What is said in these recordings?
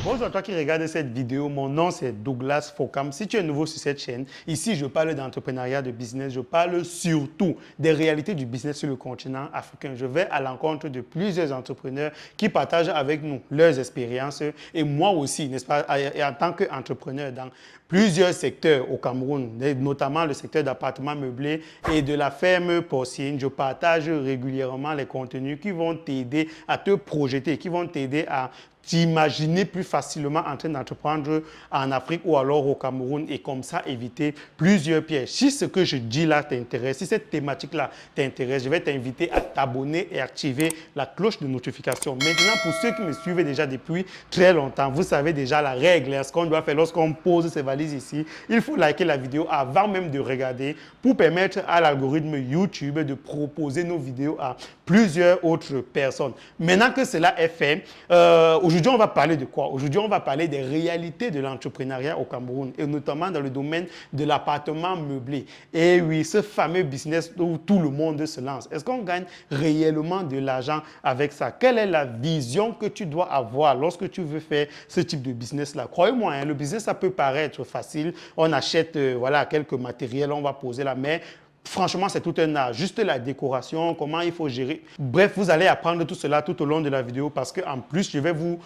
Bonjour à toi qui regarde cette vidéo, mon nom c'est Douglas Fokam. Si tu es nouveau sur cette chaîne, ici je parle d'entrepreneuriat, de business, je parle surtout des réalités du business sur le continent africain. Je vais à l'encontre de plusieurs entrepreneurs qui partagent avec nous leurs expériences et moi aussi, n'est-ce pas, et en tant qu'entrepreneur dans plusieurs secteurs au Cameroun, notamment le secteur d'appartements meublés et de la ferme porcine. Je partage régulièrement les contenus qui vont t'aider à te projeter, qui vont t'aider à t'imaginer plus facilement en train d'entreprendre en Afrique ou alors au Cameroun et comme ça éviter plusieurs pièges. Si ce que je dis là t'intéresse, si cette thématique-là t'intéresse, je vais t'inviter à t'abonner et activer la cloche de notification. Maintenant, pour ceux qui me suivent déjà depuis très longtemps, vous savez déjà la règle, ce qu'on doit faire lorsqu'on pose ses valises ici. Il faut liker la vidéo avant même de regarder pour permettre à l'algorithme YouTube de proposer nos vidéos à plusieurs autres personnes. Maintenant que cela est fait, aujourd'hui, on va parler de quoi? Aujourd'hui, on va parler des réalités de l'entrepreneuriat au Cameroun et notamment dans le domaine de l'appartement meublé. Et oui, ce fameux business où tout le monde se lance. Est-ce qu'on gagne réellement de l'argent avec ça? Quelle est la vision que tu dois avoir lorsque tu veux faire ce type de business-là? Croyez-moi, hein, le business, ça peut paraître facile. On achète voilà, quelques matériels, on va poser la main. Franchement, c'est tout un art. Juste la décoration, comment il faut gérer. Bref, vous allez apprendre tout cela tout au long de la vidéo parce qu'en plus, je vais vous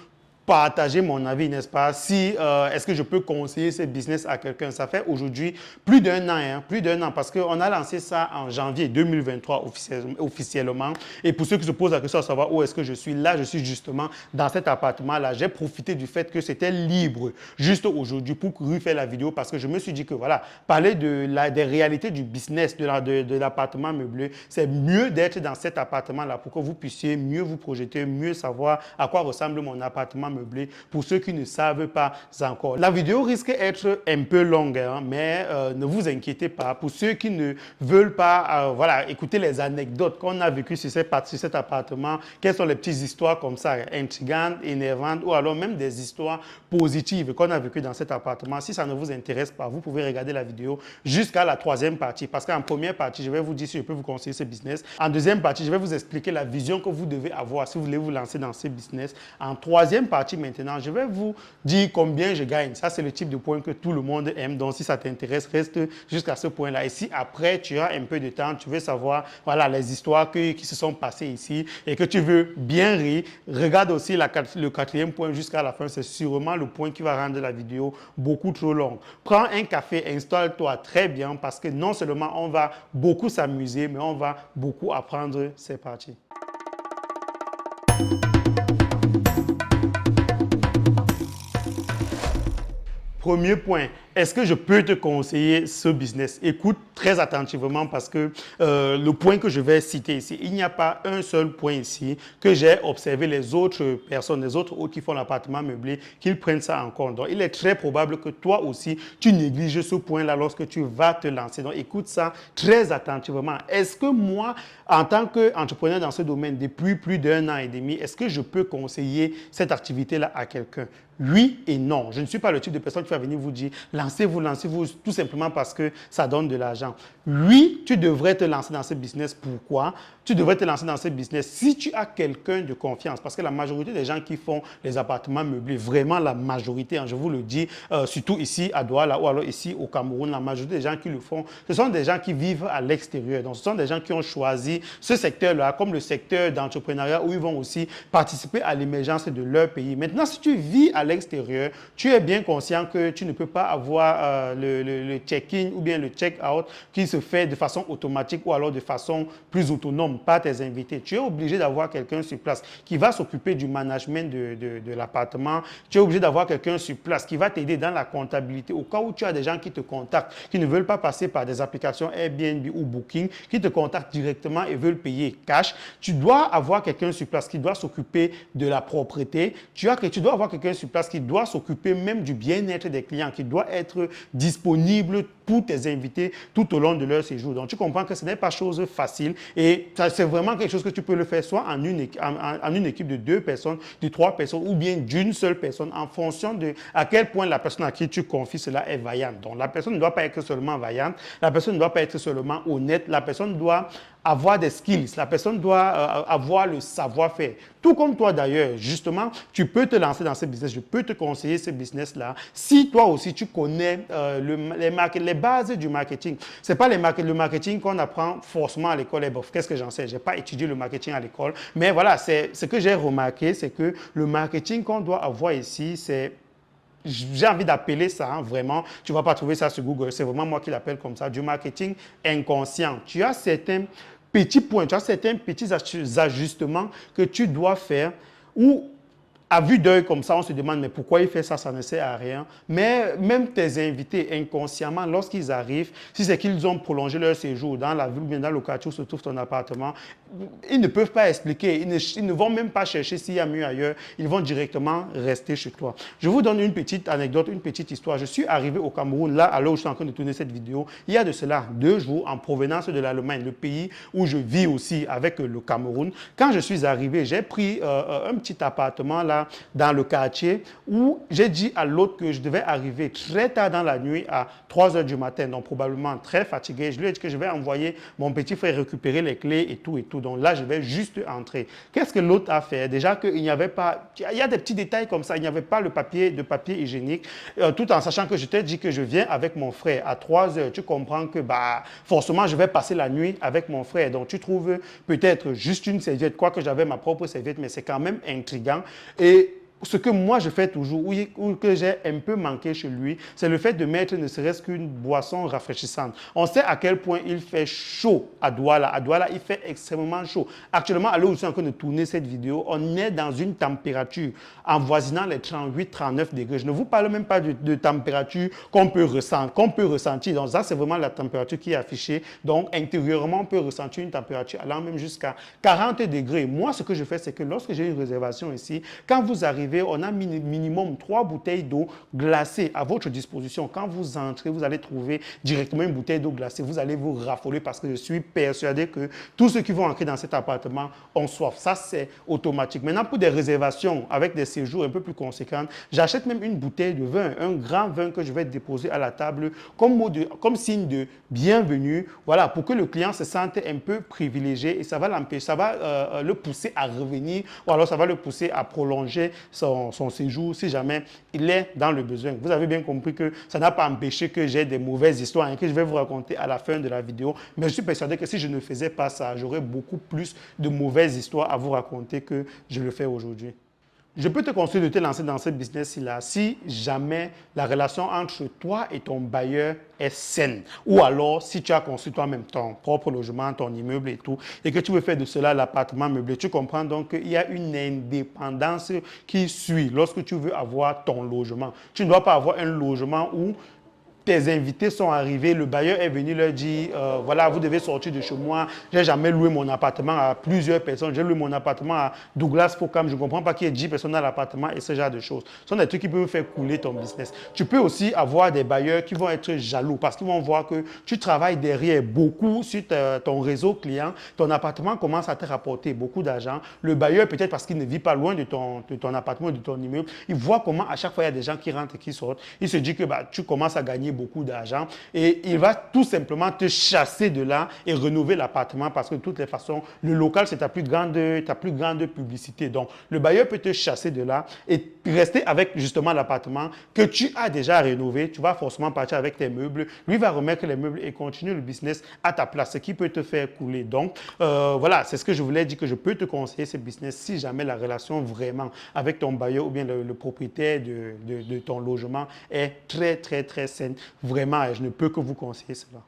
partager mon avis, n'est-ce pas? Si, est-ce que je peux conseiller ce business à quelqu'un? Ça fait aujourd'hui plus d'un an, parce qu'on a lancé ça en janvier 2023 officiellement. Et pour ceux qui se posent la question à savoir où est-ce que je suis, là, je suis justement dans cet appartement-là. J'ai profité du fait que c'était libre juste aujourd'hui pour faire la vidéo parce que je me suis dit que voilà, parler des réalités du business, de l'appartement meublé, c'est mieux d'être dans cet appartement-là pour que vous puissiez mieux vous projeter, mieux savoir à quoi ressemble mon appartement meublé pour ceux qui ne savent pas encore. La vidéo risque d'être un peu longue, hein, mais ne vous inquiétez pas. Pour ceux qui ne veulent pas voilà, écouter les anecdotes qu'on a vécues sur cet appartement, quelles sont les petites histoires comme ça, intrigantes, énervantes ou alors même des histoires positives qu'on a vécues dans cet appartement. Si ça ne vous intéresse pas, vous pouvez regarder la vidéo jusqu'à la troisième partie parce qu'en première partie, je vais vous dire si je peux vous conseiller ce business. En deuxième partie, je vais vous expliquer la vision que vous devez avoir si vous voulez vous lancer dans ce business. En troisième partie, maintenant, je vais vous dire combien je gagne. Ça, c'est le type de point que tout le monde aime. Donc, si ça t'intéresse, reste jusqu'à ce point-là. Et si après, tu as un peu de temps, tu veux savoir voilà, les histoires qui se sont passées ici et que tu veux bien rire, regarde aussi le quatrième point jusqu'à la fin. C'est sûrement le point qui va rendre la vidéo beaucoup trop longue. Prends un café, installe-toi très bien parce que non seulement on va beaucoup s'amuser, mais on va beaucoup apprendre. C'est parti. Premier point, est-ce que je peux te conseiller ce business? Écoute très attentivement parce que le point que je vais citer ici, il n'y a pas un seul point ici que j'ai observé les autres personnes, les autres qui font l'appartement meublé, qu'ils prennent ça en compte. Donc, il est très probable que toi aussi, tu négliges ce point-là lorsque tu vas te lancer. Donc, écoute ça très attentivement. Est-ce que moi, en tant qu'entrepreneur dans ce domaine depuis plus d'un an et demi, est-ce que je peux conseiller cette activité-là à quelqu'un? Oui et non. Je ne suis pas le type de personne qui va venir vous dire lancez-vous tout simplement parce que ça donne de l'argent. Oui, tu devrais te lancer dans ce business. Pourquoi? Tu devrais te lancer dans ce business si tu as quelqu'un de confiance. Parce que la majorité des gens qui font les appartements meublés, vraiment la majorité, hein, je vous le dis, surtout ici à Douala ou alors ici au Cameroun, la majorité des gens qui le font, ce sont des gens qui vivent à l'extérieur. Donc, ce sont des gens qui ont choisi ce secteur-là comme le secteur d'entrepreneuriat où ils vont aussi participer à l'émergence de leur pays. Maintenant, si tu vis à l'extérieur, tu es bien conscient que tu ne peux pas avoir le check-in ou bien le check-out qui se fait de façon automatique ou alors de façon plus autonome par tes invités. Tu es obligé d'avoir quelqu'un sur place qui va s'occuper du management de l'appartement. Tu es obligé d'avoir quelqu'un sur place qui va t'aider dans la comptabilité au cas où tu as des gens qui te contactent, qui ne veulent pas passer par des applications Airbnb ou Booking, qui te contactent directement et veulent payer cash. Tu dois avoir quelqu'un sur place qui doit s'occuper de la propreté. Tu dois avoir quelqu'un sur place qui doit s'occuper même du bien-être des clients, qui doit être disponible pour tes invités tout au long de leur séjour. Donc, tu comprends que ce n'est pas chose facile et c'est vraiment quelque chose que tu peux le faire soit en une équipe de 2 personnes, de 3 personnes ou bien d'une seule personne en fonction de à quel point la personne à qui tu confies cela est vaillante. Donc, la personne ne doit pas être seulement vaillante, la personne ne doit pas être seulement honnête, la personne doit avoir des skills, la personne doit avoir le savoir-faire. Tout comme toi d'ailleurs, justement, tu peux te lancer dans ce business, je peux te conseiller ce business-là. Si toi aussi tu connais les bases du marketing, ce n'est pas le marketing qu'on apprend forcément à l'école. Qu'est-ce que j'en sais? Je n'ai pas étudié le marketing à l'école, mais voilà, ce que j'ai remarqué, c'est que le marketing qu'on doit avoir ici, c'est j'ai envie d'appeler ça, hein, vraiment, tu ne vas pas trouver ça sur Google, c'est vraiment moi qui l'appelle comme ça, du marketing inconscient. Tu as certains petits points, tu as certains petits ajustements que tu dois faire ou à vue d'œil comme ça, on se demande mais pourquoi il fait ça, ça ne sert à rien. Mais même tes invités inconsciemment, lorsqu'ils arrivent, si c'est qu'ils ont prolongé leur séjour dans la ville, bien dans le quartier où se trouve ton appartement, ils ne peuvent pas expliquer, ils ne vont même pas chercher s'il y a mieux ailleurs, ils vont directement rester chez toi. Je vous donne une petite anecdote, une petite histoire. Je suis arrivé au Cameroun, là, à l'heure où je suis en train de tourner cette vidéo, il y a de cela 2 jours en provenance de l'Allemagne, le pays où je vis aussi avec le Cameroun. Quand je suis arrivé, j'ai pris un petit appartement là, dans le quartier où j'ai dit à l'autre que je devais arriver très tard dans la nuit à 3 heures du matin, donc probablement très fatigué. Je lui ai dit que je vais envoyer mon petit frère récupérer les clés et tout et tout. Donc là, je vais juste entrer. Qu'est-ce que l'autre a fait? Déjà qu'il n'y avait pas, il y a des petits détails comme ça, il n'y avait pas le papier hygiénique, tout en sachant que je t'ai dit que je viens avec mon frère à 3 heures. Tu comprends que forcément, je vais passer la nuit avec mon frère. Donc tu trouves peut-être juste une serviette, quoique j'avais ma propre serviette, mais c'est quand même intriguant. Et ce que moi je fais toujours, ou que j'ai un peu manqué chez lui, c'est le fait de mettre ne serait-ce qu'une boisson rafraîchissante. On sait à quel point il fait chaud à Douala. À Douala, il fait extrêmement chaud. Actuellement, à l'heure où je suis en train de tourner cette vidéo, on est dans une température avoisinant les 38-39 degrés. Je ne vous parle même pas de température qu'on peut ressentir. Donc ça, c'est vraiment la température qui est affichée. Donc intérieurement, on peut ressentir une température allant même jusqu'à 40 degrés. Moi, ce que je fais, c'est que lorsque j'ai une réservation ici, quand vous arrivez, on a minimum 3 bouteilles d'eau glacée à votre disposition. Quand vous entrez, vous allez trouver directement une bouteille d'eau glacée. Vous allez vous raffoler parce que je suis persuadé que tous ceux qui vont entrer dans cet appartement ont soif. Ça, c'est automatique. Maintenant, pour des réservations avec des séjours un peu plus conséquents, j'achète même une bouteille de vin, un grand vin que je vais déposer à la table comme signe de bienvenue, voilà, pour que le client se sente un peu privilégié et ça va l'empêcher, ça va le pousser à revenir ou alors ça va le pousser à prolonger son séjour si jamais il est dans le besoin. Vous avez bien compris que ça n'a pas empêché que j'ai des mauvaises histoires que je vais vous raconter à la fin de la vidéo, mais je suis persuadé que si je ne faisais pas ça, j'aurais beaucoup plus de mauvaises histoires à vous raconter que je le fais aujourd'hui. Je peux te conseiller de te lancer dans ce business-là si jamais la relation entre toi et ton bailleur est saine. Ou alors, si tu as construit toi-même ton propre logement, ton immeuble et tout, et que tu veux faire de cela l'appartement meublé, tu comprends donc qu'il y a une indépendance qui suit lorsque tu veux avoir ton logement. Tu ne dois pas avoir un logement où tes invités sont arrivés, le bailleur est venu leur dire, voilà, vous devez sortir de chez moi. Je n'ai jamais loué mon appartement à plusieurs personnes. J'ai loué mon appartement à Douglas Focam. Je ne comprends pas qu'il y ait 10 personnes dans l'appartement et ce genre de choses. Ce sont des trucs qui peuvent faire couler ton business. Tu peux aussi avoir des bailleurs qui vont être jaloux parce qu'ils vont voir que tu travailles derrière beaucoup sur ton réseau client. Ton appartement commence à te rapporter beaucoup d'argent. Le bailleur, peut-être parce qu'il ne vit pas loin de ton appartement ou de ton immeuble, il voit comment à chaque fois il y a des gens qui rentrent et qui sortent. Il se dit que tu commences à gagner beaucoup d'argent et il va tout simplement te chasser de là et rénover l'appartement parce que de toutes les façons, le local, c'est ta plus grande publicité. Donc, le bailleur peut te chasser de là et rester avec justement l'appartement que tu as déjà rénové. Tu vas forcément partir avec tes meubles. Lui va remettre les meubles et continuer le business à ta place, ce qui peut te faire couler. Donc, voilà, c'est ce que je voulais dire que je peux te conseiller ce business si jamais la relation vraiment avec ton bailleur ou bien le propriétaire de ton logement est très, très, très saine. Vraiment, je ne peux que vous conseiller cela.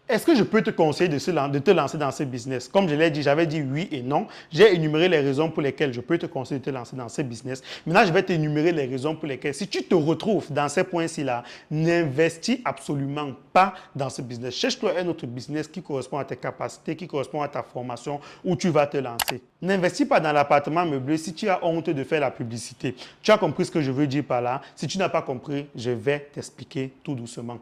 Est-ce que je peux te conseiller de te lancer dans ce business? Comme je l'ai dit, j'avais dit oui et non. J'ai énuméré les raisons pour lesquelles je peux te conseiller de te lancer dans ce business. Maintenant, je vais t'énumérer les raisons pour lesquelles, si tu te retrouves dans ces points-ci-là, n'investis absolument pas dans ce business. Cherche-toi un autre business qui correspond à tes capacités, qui correspond à ta formation, où tu vas te lancer. N'investis pas dans l'appartement meublé si tu as honte de faire la publicité. Tu as compris ce que je veux dire par là? Si tu n'as pas compris, je vais t'expliquer tout doucement.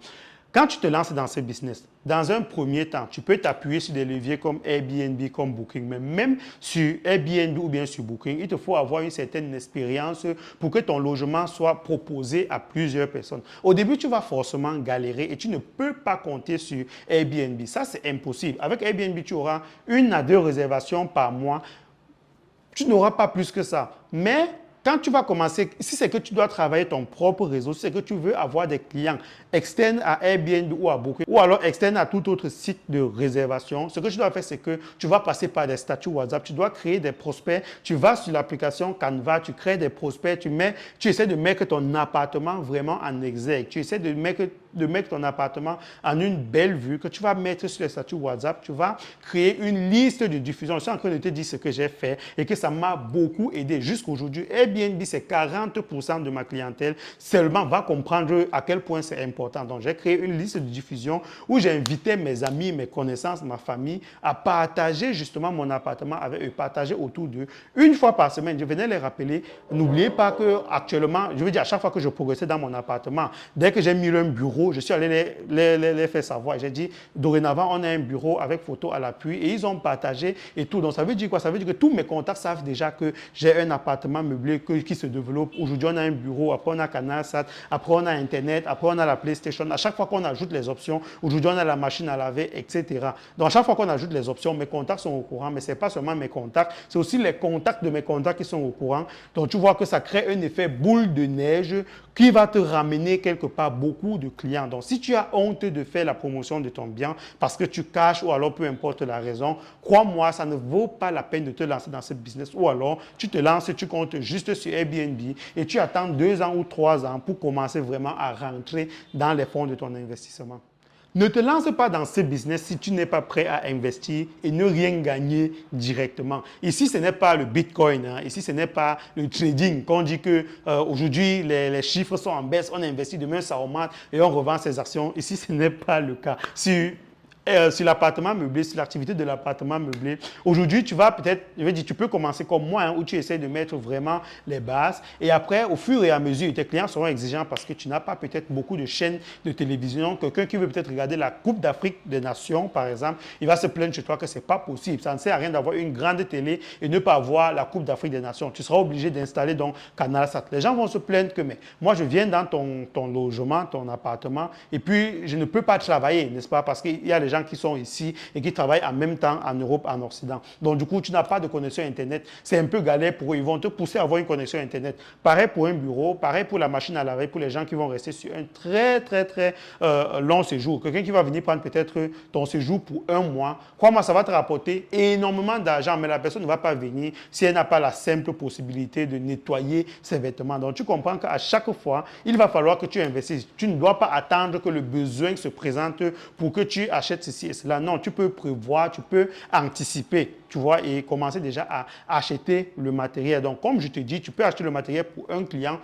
Quand tu te lances dans ce business, dans un premier temps, tu peux t'appuyer sur des leviers comme Airbnb, comme Booking. Mais même sur Airbnb ou bien sur Booking, il te faut avoir une certaine expérience pour que ton logement soit proposé à plusieurs personnes. Au début, tu vas forcément galérer et tu ne peux pas compter sur Airbnb. Ça, c'est impossible. Avec Airbnb, tu auras 1 à 2 réservations par mois. Tu n'auras pas plus que ça. Mais quand tu vas commencer, si c'est que tu dois travailler ton propre réseau, si c'est que tu veux avoir des clients externes à Airbnb ou à Booking, ou alors externes à tout autre site de réservation, ce que tu dois faire, c'est que tu vas passer par des statuts WhatsApp, tu dois créer des prospects, tu vas sur l'application Canva, tu crées des prospects, tu essaies de mettre ton appartement vraiment en exergue, tu essaies de mettre ton appartement en une belle vue que tu vas mettre sur les statuts WhatsApp, tu vas créer une liste de diffusion. Je suis en train de te dire ce que j'ai fait et que ça m'a beaucoup aidé jusqu'aujourd'hui. Airbnb, c'est 40% de ma clientèle seulement va comprendre à quel point c'est important. Donc, j'ai créé une liste de diffusion où j'ai invité mes amis, mes connaissances, ma famille à partager justement mon appartement avec eux, partager autour d'eux. Une fois par semaine, je venais les rappeler. N'oubliez pas que actuellement, je veux dire, à chaque fois que je progressais dans mon appartement, dès que j'ai mis un bureau, je suis allé les faire savoir. J'ai dit, dorénavant, on a un bureau avec photo à l'appui et ils ont partagé et tout. Donc, ça veut dire quoi? Ça veut dire que tous mes contacts savent déjà que j'ai un appartement meublé qui se développe. Aujourd'hui, on a un bureau, après on a CanalSat, après on a Internet, après on a la PlayStation. À chaque fois qu'on ajoute les options, aujourd'hui on a la machine à laver, etc. Donc à chaque fois qu'on ajoute les options, mes contacts sont au courant, mais ce n'est pas seulement mes contacts, c'est aussi les contacts de mes contacts qui sont au courant. Donc tu vois que ça crée un effet boule de neige qui va te ramener quelque part beaucoup de clients. Donc si tu as honte de faire la promotion de ton bien parce que tu caches ou alors peu importe la raison, crois-moi, ça ne vaut pas la peine de te lancer dans ce business ou alors tu te lances, tu comptes juste sur Airbnb et tu attends 2 ans ou 3 ans pour commencer vraiment à rentrer dans les fonds de ton investissement. Ne te lance pas dans ce business si tu n'es pas prêt à investir et ne rien gagner directement. Ici, ce n'est pas le Bitcoin. Hein. Ici, ce n'est pas le trading. Quand on dit qu'aujourd'hui, les chiffres sont en baisse, on investit, demain ça augmente et on revend ses actions. Ici, ce n'est pas le cas. Sur l'appartement meublé, sur l'activité de l'appartement meublé. Aujourd'hui, tu vas peut-être, je veux dire, tu peux commencer comme moi, hein, où tu essaies de mettre vraiment les bases. Et après, au fur et à mesure, tes clients seront exigeants parce que tu n'as pas peut-être beaucoup de chaînes de télévision. Quelqu'un qui veut peut-être regarder la Coupe d'Afrique des Nations, par exemple, il va se plaindre chez toi que ce n'est pas possible. Ça ne sert à rien d'avoir une grande télé et ne pas avoir la Coupe d'Afrique des Nations. Tu seras obligé d'installer donc CanalSat. Les gens vont se plaindre que, mais moi, je viens dans ton logement, ton appartement, et puis je ne peux pas travailler, n'est-ce pas? Parce qu'il y a des gens qui sont ici et qui travaillent en même temps en Europe, en Occident. Donc, du coup, tu n'as pas de connexion Internet. C'est un peu galère pour eux. Ils vont te pousser à avoir une connexion Internet. Pareil pour un bureau, pareil pour la machine à laver, pour les gens qui vont rester sur un très long séjour. Quelqu'un qui va venir prendre peut-être ton séjour pour 1 mois. Crois-moi, ça va te rapporter énormément d'argent, mais la personne ne va pas venir si elle n'a pas la simple possibilité de nettoyer ses vêtements. Donc, tu comprends qu'à chaque fois, il va falloir que tu investisses. Tu ne dois pas attendre que le besoin se présente pour que tu achètes ceci et cela. Non, tu peux prévoir, tu peux anticiper, tu vois, et commencer déjà à acheter le matériel. Donc, comme je te dis, tu peux acheter le matériel pour un client.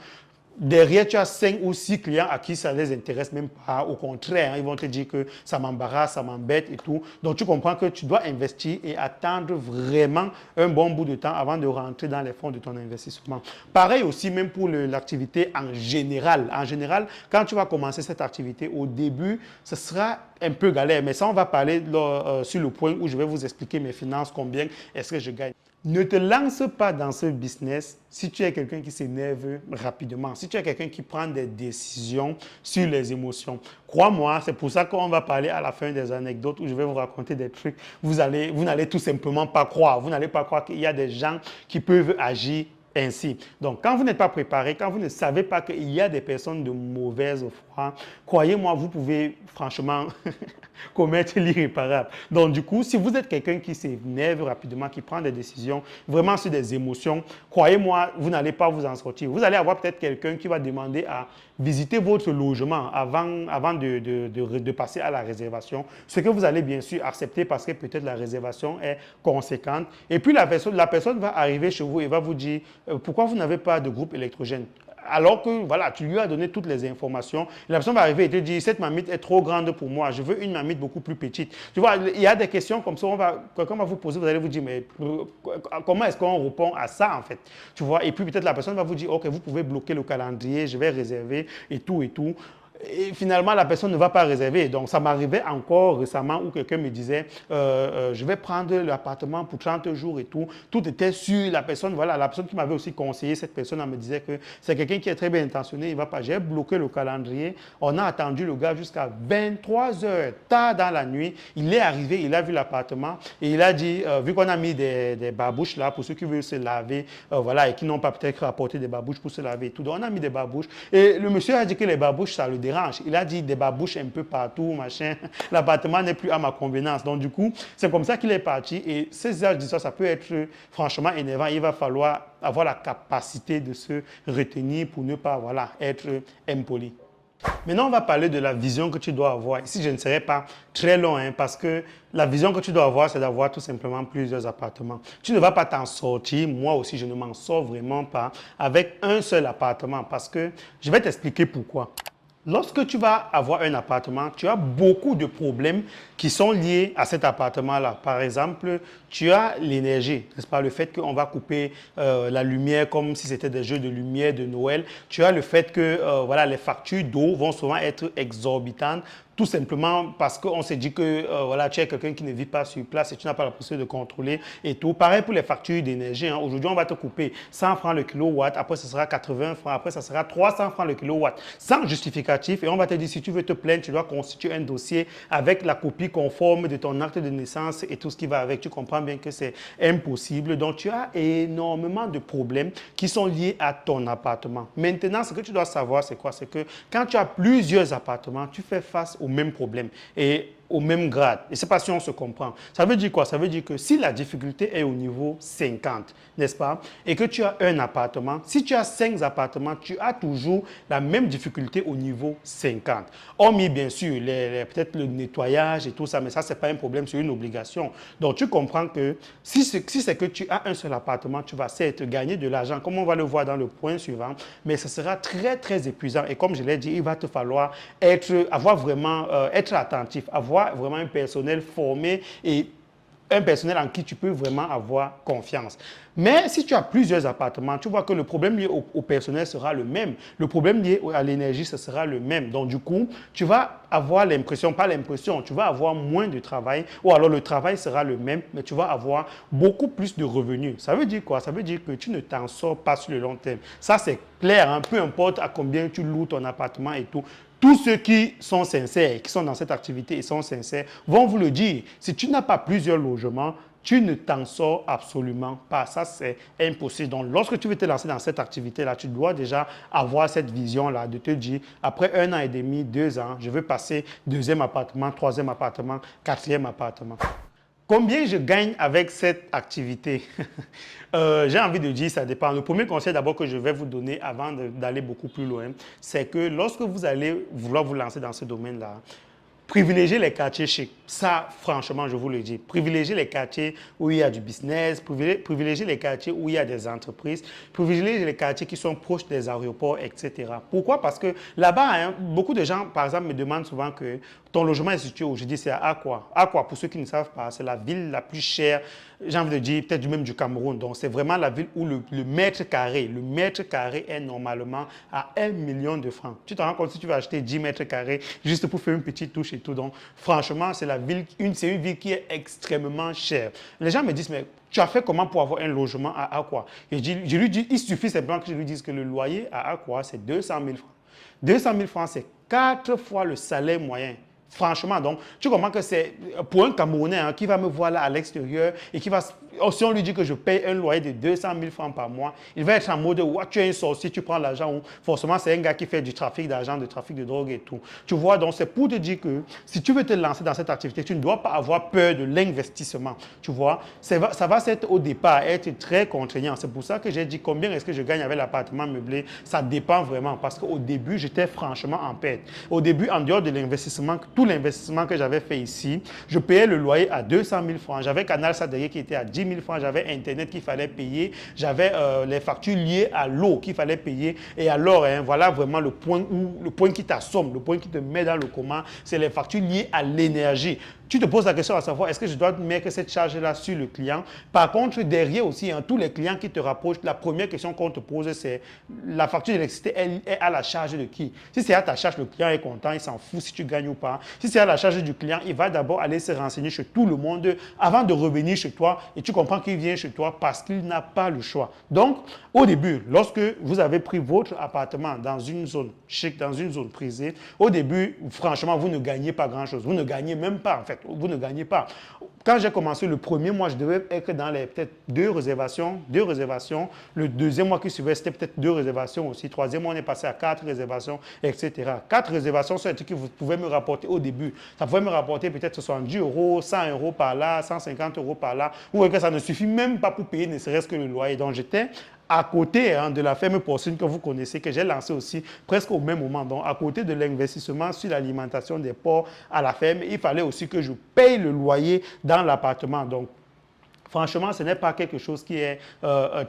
Derrière, tu as 5 ou 6 clients à qui ça ne les intéresse même pas. Au contraire, hein, ils vont te dire que ça m'embarrasse, ça m'embête et tout. Donc, tu comprends que tu dois investir et attendre vraiment un bon bout de temps avant de rentrer dans les fonds de ton investissement. Pareil aussi, même pour l'activité en général. En général, quand tu vas commencer cette activité, au début, ce sera un peu galère. Mais ça, on va parler sur le point où je vais vous expliquer mes finances, combien est-ce que je gagne. Ne te lance pas dans ce business si tu es quelqu'un qui s'énerve rapidement, si tu es quelqu'un qui prend des décisions sur les émotions. Crois-moi, c'est pour ça qu'on va parler à la fin des anecdotes où je vais vous raconter des trucs. Vous n'allez tout simplement pas croire. Vous n'allez pas croire qu'il y a des gens qui peuvent agir ainsi. Donc, quand vous n'êtes pas préparé, quand vous ne savez pas qu'il y a des personnes de mauvaise foi, croyez-moi, vous pouvez franchement commettre l'irréparable. Donc, du coup, si vous êtes quelqu'un qui s'énerve rapidement, qui prend des décisions vraiment sur des émotions, croyez-moi, vous n'allez pas vous en sortir. Vous allez avoir peut-être quelqu'un qui va demander à visiter votre logement avant de passer à la réservation, ce que vous allez bien sûr accepter parce que peut-être la réservation est conséquente. Et puis, la personne va arriver chez vous et va vous dire pourquoi vous n'avez pas de groupe électrogène? Alors que voilà, tu lui as donné toutes les informations, la personne va arriver et te dire cette marmite est trop grande pour moi, je veux une marmite beaucoup plus petite. Tu vois, il y a des questions comme ça, quelqu'un va vous poser, vous allez vous dire mais comment est-ce qu'on répond à ça en fait? Tu vois, et puis peut-être la personne va vous dire ok, vous pouvez bloquer le calendrier, je vais réserver et tout et tout. et finalement, la personne ne va pas réserver. Donc, ça m'arrivait encore récemment où quelqu'un me disait, je vais prendre l'appartement pour 30 jours et tout. Tout était sur la personne. Voilà, la personne qui m'avait aussi conseillé, cette personne, elle me disait que c'est quelqu'un qui est très bien intentionné. Il va pas. J'ai bloqué le calendrier. On a attendu le gars jusqu'à 23 heures, tard dans la nuit. Il est arrivé, il a vu l'appartement et il a dit, vu qu'on a mis des babouches là pour ceux qui veulent se laver, voilà, et qui n'ont pas peut-être apporté des babouches pour se laver et tout. Donc, on a mis des babouches. Et le monsieur a dit que les babouches, ça le dérange. Il a dit des babouches un peu partout, machin. L'appartement n'est plus à ma convenance. Donc, du coup, c'est comme ça qu'il est parti. Et ces âges d'histoire, ça peut être franchement énervant. Il va falloir avoir la capacité de se retenir pour ne pas, voilà, être impoli. Maintenant, on va parler de la vision que tu dois avoir. Ici, je ne serai pas très long parce que la vision que tu dois avoir, c'est d'avoir tout simplement plusieurs appartements. Tu ne vas pas t'en sortir. Moi aussi, je ne m'en sors vraiment pas avec un seul appartement parce que je vais t'expliquer pourquoi. Lorsque tu vas avoir un appartement, tu as beaucoup de problèmes qui sont liés à cet appartement-là. Par exemple, tu as l'énergie, n'est-ce pas? Le fait qu'on va couper la lumière comme si c'était des jeux de lumière de Noël. Tu as le fait que voilà, les factures d'eau vont souvent être exorbitantes. Tout simplement parce qu'on s'est dit que voilà, tu es quelqu'un qui ne vit pas sur place et tu n'as pas la possibilité de contrôler et tout. Pareil pour les factures d'énergie. Hein. Aujourd'hui, on va te couper 100 francs le kilowatt, après ce sera 80 francs, après ça sera 300 francs le kilowatt, sans justificatif. Et on va te dire, si tu veux te plaindre, tu dois constituer un dossier avec la copie conforme de ton acte de naissance et tout ce qui va avec. Tu comprends bien que c'est impossible. Donc, tu as énormément de problèmes qui sont liés à ton appartement. Maintenant, ce que tu dois savoir, c'est quoi? C'est que quand tu as plusieurs appartements, tu fais face au même problème et au même grade. Et c'est pas si on se comprend. Ça veut dire quoi? Ça veut dire que si la difficulté est au niveau 50, n'est-ce pas? Et que tu as un appartement, si tu as 5 appartements, tu as toujours la même difficulté au niveau 50. Hormis, bien sûr, peut-être le nettoyage et tout ça, mais ça, c'est pas un problème, c'est une obligation. Donc, tu comprends que si c'est que tu as un seul appartement, tu vas certes gagner de l'argent, comme on va le voir dans le point suivant, mais ce sera très, très épuisant. Et comme je l'ai dit, il va te falloir avoir vraiment, être attentif, avoir vraiment un personnel formé et un personnel en qui tu peux vraiment avoir confiance. Mais si tu as plusieurs appartements, tu vois que le problème lié au personnel sera le même. Le problème lié à l'énergie, ce sera le même. Donc, du coup, tu vas avoir l'impression, pas l'impression, tu vas avoir moins de travail ou alors le travail sera le même, mais tu vas avoir beaucoup plus de revenus. Ça veut dire quoi? Ça veut dire que tu ne t'en sors pas sur le long terme. Ça, c'est clair, hein? Peu importe à combien tu loues ton appartement et tout. Tous ceux qui sont sincères, qui sont dans cette activité et sont sincères, vont vous le dire. Si tu n'as pas plusieurs logements, tu ne t'en sors absolument pas. Ça, c'est impossible. Donc, lorsque tu veux te lancer dans cette activité-là, tu dois déjà avoir cette vision-là de te dire, après 1 an et demi, 2 ans, je veux passer 2e appartement, 3e appartement, 4e appartement. Combien je gagne avec cette activité? J'ai envie de dire, ça dépend. Le premier conseil d'abord que je vais vous donner avant d'aller beaucoup plus loin, c'est que lorsque vous allez vouloir vous lancer dans ce domaine-là, privilégiez les quartiers chics. Ça, franchement, je vous le dis. Privilégiez les quartiers où il y a du business, privilégiez les quartiers où il y a des entreprises, privilégiez les quartiers qui sont proches des aéroports, etc. Pourquoi? Parce que là-bas, hein, beaucoup de gens, par exemple, me demandent souvent que ton logement est situé où? Je dis, c'est à Aqua. Aqua, pour ceux qui ne savent pas, c'est la ville la plus chère, j'ai envie de dire, peut-être même du Cameroun. Donc, c'est vraiment la ville où le mètre carré est normalement à 1 million de francs. Tu te rends compte si tu vas acheter 10 mètres carrés juste pour faire une petite touche et tout. Donc, franchement, c'est une ville qui est extrêmement chère. Les gens me disent, mais tu as fait comment pour avoir un logement à Aqua? Et je lui dis, il suffit simplement que je lui dise que le loyer à Aqua, c'est 200 000 francs. 200 000 francs, c'est 4 fois le salaire moyen. Franchement, donc, tu comprends que c'est pour un Camerounais hein, qui va me voir là à l'extérieur et qui va, si on lui dit que je paye un loyer de 200 000 francs par mois, il va être en mode, ouais, tu es un sorcier, tu prends l'argent ou forcément c'est un gars qui fait du trafic d'argent, du trafic de drogue et tout. Tu vois, donc c'est pour te dire que si tu veux te lancer dans cette activité, tu ne dois pas avoir peur de l'investissement. Tu vois, ça va être au départ être très contraignant. C'est pour ça que j'ai dit combien est-ce que je gagne avec l'appartement meublé. Ça dépend vraiment parce qu'au début, j'étais franchement en perte. Au début, en dehors de l'investissement, tout l'investissement que j'avais fait ici, je payais le loyer à 200 000 francs. J'avais Canal Sadegé qui était à 10 000 francs. J'avais Internet qu'il fallait payer. J'avais les factures liées à l'eau qu'il fallait payer. Et alors, hein, voilà vraiment le point qui t'assomme, le point qui te met dans le coma, c'est les factures liées à l'énergie. Tu te poses la question à savoir, est-ce que je dois mettre cette charge-là sur le client? Par contre, derrière aussi, hein, tous les clients qui te rapprochent, la première question qu'on te pose, c'est la facture d'électricité, elle est à la charge de qui? Si c'est à ta charge, le client est content, il s'en fout si tu gagnes ou pas. Si c'est à la charge du client, il va d'abord aller se renseigner chez tout le monde avant de revenir chez toi et tu comprends qu'il vient chez toi parce qu'il n'a pas le choix. Donc, au début, lorsque vous avez pris votre appartement dans une zone chic, dans une zone prisée, au début, franchement, vous ne gagnez pas grand-chose. Vous ne gagnez même pas, en fait. Vous ne gagnez pas. Quand j'ai commencé le premier mois, je devais être dans les peut-être deux réservations. Le deuxième mois qui suivait, c'était peut-être 2 réservations aussi. Troisième mois, on est passé à 4 réservations, etc. 4 réservations, c'est ce que vous pouvez me rapporter au début. Ça pouvait me rapporter peut-être 70 euros, 100 euros par là, 150 euros par là. Vous voyez que ça ne suffit même pas pour payer ne serait-ce que le loyer. Donc, j'étais à côté de la ferme porcine que vous connaissez, que j'ai lancé aussi presque au même moment. Donc, à côté de l'investissement sur l'alimentation des porcs à la ferme, il fallait aussi que je paye le loyer dans l'appartement. Donc, franchement, ce n'est pas quelque chose qui est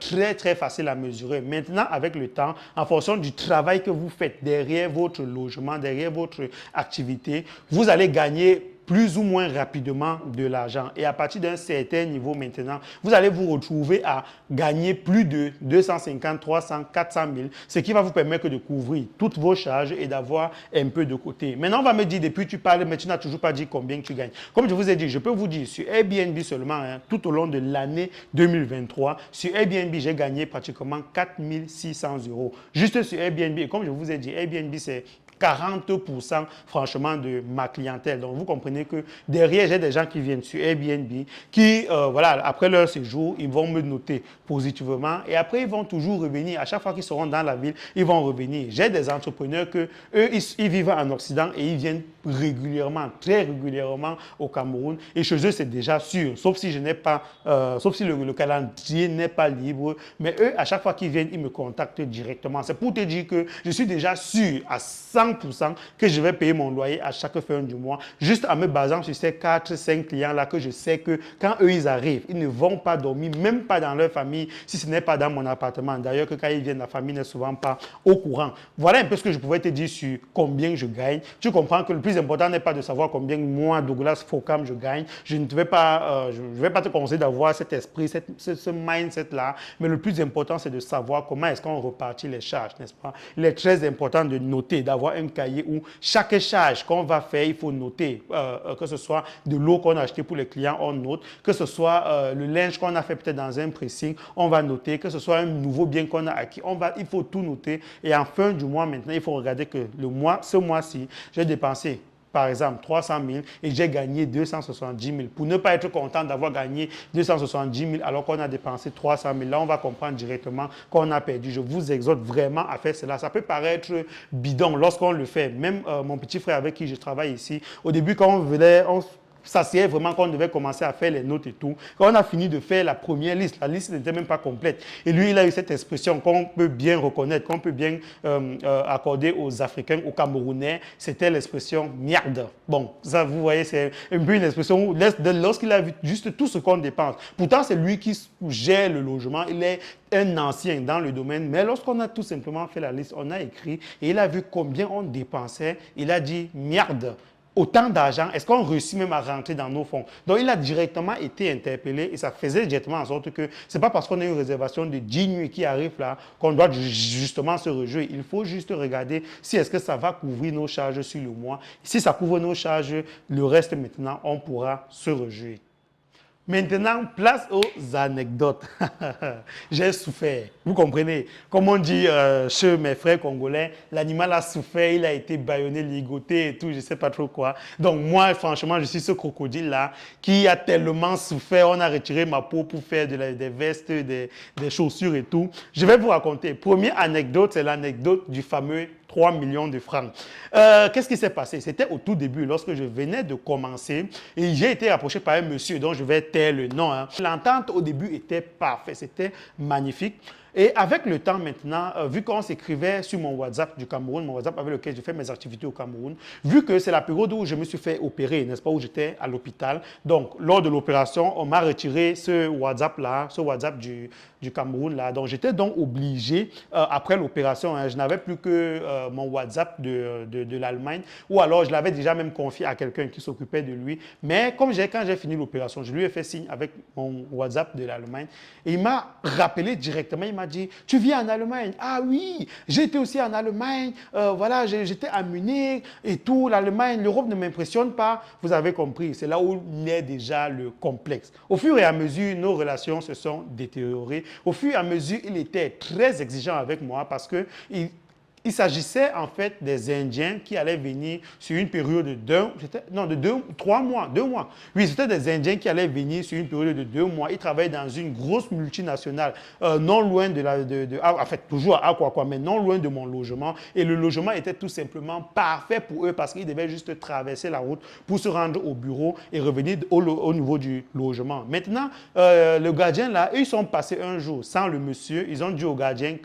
très, très facile à mesurer. Maintenant, avec le temps, en fonction du travail que vous faites derrière votre logement, derrière votre activité, vous allez gagner plus ou moins rapidement de l'argent. Et à partir d'un certain niveau maintenant, vous allez vous retrouver à gagner plus de 250, 300, 400 000, ce qui va vous permettre de couvrir toutes vos charges et d'avoir un peu de côté. Maintenant, on va me dire, depuis tu parles, mais tu n'as toujours pas dit combien tu gagnes. Comme je vous ai dit, je peux vous dire, sur Airbnb seulement, hein, tout au long de l'année 2023, sur Airbnb, j'ai gagné pratiquement 4 600 euros. Juste sur Airbnb. Et comme je vous ai dit, Airbnb, c'est 40% franchement de ma clientèle. Donc, vous comprenez que derrière, j'ai des gens qui viennent sur Airbnb, qui, voilà, après leur séjour, ils vont me noter positivement et après, ils vont toujours revenir. À chaque fois qu'ils seront dans la ville, ils vont revenir. J'ai des entrepreneurs que eux, ils vivent en Occident et ils viennent régulièrement, très régulièrement au Cameroun. Et chez eux, c'est déjà sûr, sauf si je n'ai pas, sauf si le calendrier n'est pas libre. Mais eux, à chaque fois qu'ils viennent, ils me contactent directement. C'est pour te dire que je suis déjà sûr à 100% que je vais payer mon loyer à chaque fin du mois, juste en me basant sur ces 4-5 clients-là que je sais que quand eux, ils arrivent, ils ne vont pas dormir, même pas dans leur famille, si ce n'est pas dans mon appartement. D'ailleurs, que quand ils viennent, la famille n'est souvent pas au courant. Voilà un peu ce que je pouvais te dire sur combien je gagne. Tu comprends que le plus important n'est pas de savoir combien moi, Douglas Focam, je gagne. Je ne vais pas, te conseiller d'avoir cet esprit, ce mindset-là, mais le plus important, c'est de savoir comment est-ce qu'on repartit les charges, n'est-ce pas? Il est très important de noter, d'avoir un cahier où chaque charge qu'on va faire, il faut noter, que ce soit de l'eau qu'on a acheté pour les clients, on note, que ce soit le linge qu'on a fait peut-être dans un pressing, on va noter, que ce soit un nouveau bien qu'on a acquis, il faut tout noter. Et en fin du mois, maintenant, il faut regarder que ce mois-ci, j'ai dépensé par exemple 300 000 et j'ai gagné 270 000. Pour ne pas être content d'avoir gagné 270 000 alors qu'on a dépensé 300 000, là on va comprendre directement qu'on a perdu. Je vous exhorte vraiment à faire cela. Ça peut paraître bidon lorsqu'on le fait. Même mon petit frère avec qui je travaille ici, au début quand on venait, ça c'est vraiment qu'on devait commencer à faire les notes et tout. Quand on a fini de faire la première liste, la liste n'était même pas complète. Et lui, il a eu cette expression qu'on peut bien reconnaître, qu'on peut bien accorder aux Africains, aux Camerounais. C'était l'expression merde. Bon, ça, vous voyez, c'est un peu une expression où lorsqu'il a vu juste tout ce qu'on dépense. Pourtant, c'est lui qui gère le logement. Il est un ancien dans le domaine. Mais lorsqu'on a tout simplement fait la liste, on a écrit et il a vu combien on dépensait. Il a dit merde. Autant d'argent, est-ce qu'on réussit même à rentrer dans nos fonds? Donc, il a directement été interpellé et ça faisait directement en sorte que ce n'est pas parce qu'on a une réservation de 10 nuits qui arrive là qu'on doit justement se réjouir. Il faut juste regarder si est-ce que ça va couvrir nos charges sur le mois. Si ça couvre nos charges, le reste maintenant, on pourra se réjouir. Maintenant, place aux anecdotes. J'ai souffert. Vous comprenez? Comme on dit chez mes frères congolais, l'animal a souffert, il a été bâillonné, ligoté et tout, je ne sais pas trop quoi. Donc moi, franchement, je suis ce crocodile-là qui a tellement souffert. On a retiré ma peau pour faire des vestes, des chaussures et tout. Je vais vous raconter. Première anecdote, c'est l'anecdote du fameux 3 millions de francs. Qu'est-ce qui s'est passé? C'était au tout début, lorsque je venais de commencer, et j'ai été approché par un monsieur dont je vais taire le nom. Hein. L'entente au début était parfaite, c'était magnifique. Et avec le temps maintenant, vu qu'on s'écrivait sur mon WhatsApp du Cameroun, mon WhatsApp avec lequel je fais mes activités au Cameroun, vu que c'est la période où je me suis fait opérer, n'est-ce pas, où j'étais à l'hôpital. Donc, lors de l'opération, on m'a retiré ce WhatsApp-là, ce WhatsApp du Cameroun-là. Donc, j'étais donc obligé, après l'opération, hein, je n'avais plus que mon WhatsApp de l'Allemagne, ou alors je l'avais déjà même confié à quelqu'un qui s'occupait de lui. Mais comme quand j'ai fini l'opération, je lui ai fait signe avec mon WhatsApp de l'Allemagne. Et il m'a rappelé directement, il m'a dit, tu viens en Allemagne? Ah oui, j'étais aussi en Allemagne, voilà, j'étais à Munich et tout. L'Allemagne, l'Europe ne m'impressionne pas. Vous avez compris, c'est là où naît déjà le complexe. Au fur et à mesure, nos relations se sont détériorées. Au fur et à mesure, il était très exigeant avec moi parce que il s'agissait en fait des Indiens qui allaient venir sur une période de 3 mois, 2 mois. Oui, c'était des Indiens qui allaient venir sur une période de 2 mois. Ils travaillaient dans une grosse multinationale, non loin en fait, toujours à quoi, mais non loin de mon logement. Et le logement était tout simplement parfait pour eux parce qu'ils devaient juste traverser la route pour se rendre au bureau et revenir au niveau du logement. Maintenant, le gardien là, ils sont passés un jour sans le monsieur. Ils ont dit au gardien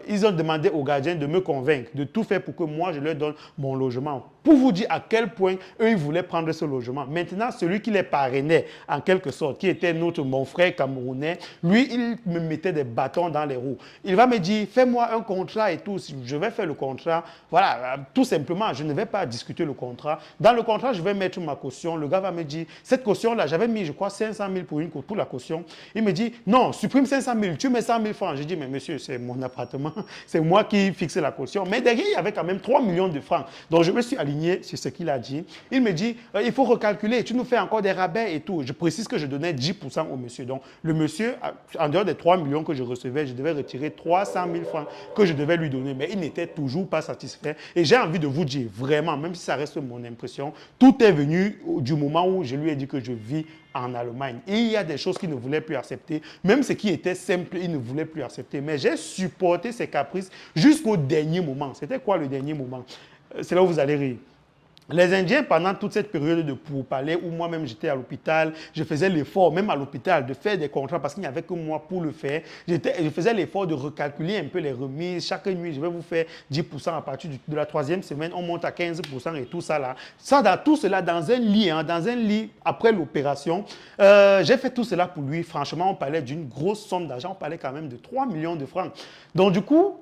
ils ont demandé au gardien de me convaincre, de tout faire pour que moi, je leur donne mon logement. Pour vous dire à quel point eux, ils voulaient prendre ce logement. Maintenant, celui qui les parrainait, en quelque sorte, qui était mon frère camerounais, lui, il me mettait des bâtons dans les roues. Il va me dire, fais-moi un contrat et tout. Je vais faire le contrat. Voilà, tout simplement, je ne vais pas discuter le contrat. Dans le contrat, je vais mettre ma caution. Le gars va me dire, cette caution-là, j'avais mis, je crois, 500 000 pour la caution. Il me dit, non, supprime 500 000, tu mets 100 000 francs. Je dis, mais monsieur, c'est mon appartement, c'est moi qui fixe la caution. Mais derrière, il y avait quand même 3 millions de francs. Donc, je me suis aligné sur ce qu'il a dit. Il me dit, il faut recalculer, tu nous fais encore des rabais et tout. Je précise que je donnais 10% au monsieur. Donc, le monsieur, en dehors des 3 millions que je recevais, je devais retirer 300 000 francs que je devais lui donner. Mais il n'était toujours pas satisfait. Et j'ai envie de vous dire, vraiment, même si ça reste mon impression, tout est venu du moment où je lui ai dit que je vis en Allemagne. Et il y a des choses qu'il ne voulait plus accepter. Même ce qui était simple, il ne voulait plus accepter. Mais j'ai supporté ses caprices jusqu'au dernier moment. C'était quoi le dernier moment? C'est là où vous allez rire. Les Indiens, pendant toute cette période de pourparlers, où moi-même j'étais à l'hôpital, je faisais l'effort, même à l'hôpital, de faire des contrats parce qu'il n'y avait que moi pour le faire. Je faisais l'effort de recalculer un peu les remises. Chaque nuit, je vais vous faire 10% à partir de la 3e semaine, on monte à 15% et tout ça là. Tout cela dans un lit après l'opération. J'ai fait tout cela pour lui. Franchement, on parlait d'une grosse somme d'argent. On parlait quand même de 3 millions de francs. Donc du coup,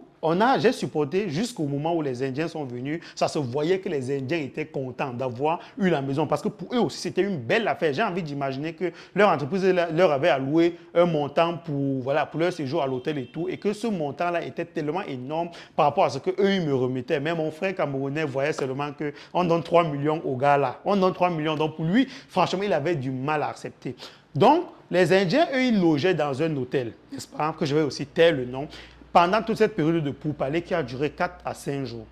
j'ai supporté jusqu'au moment où les Indiens sont venus. Ça se voyait que les Indiens étaient contents d'avoir eu la maison parce que pour eux aussi, c'était une belle affaire. J'ai envie d'imaginer que leur entreprise leur avait alloué un montant pour leur séjour à l'hôtel et tout, et que ce montant-là était tellement énorme par rapport à ce qu'eux, ils me remettaient. Mais mon frère camerounais voyait seulement qu'on donne 3 millions au gars là. On donne 3 millions. Donc pour lui, franchement, il avait du mal à accepter. Donc, les Indiens, eux, ils logeaient dans un hôtel, n'est-ce pas, que je vais aussi taire le nom, pendant toute cette période de pourparlers qui a duré 4 à 5 jours.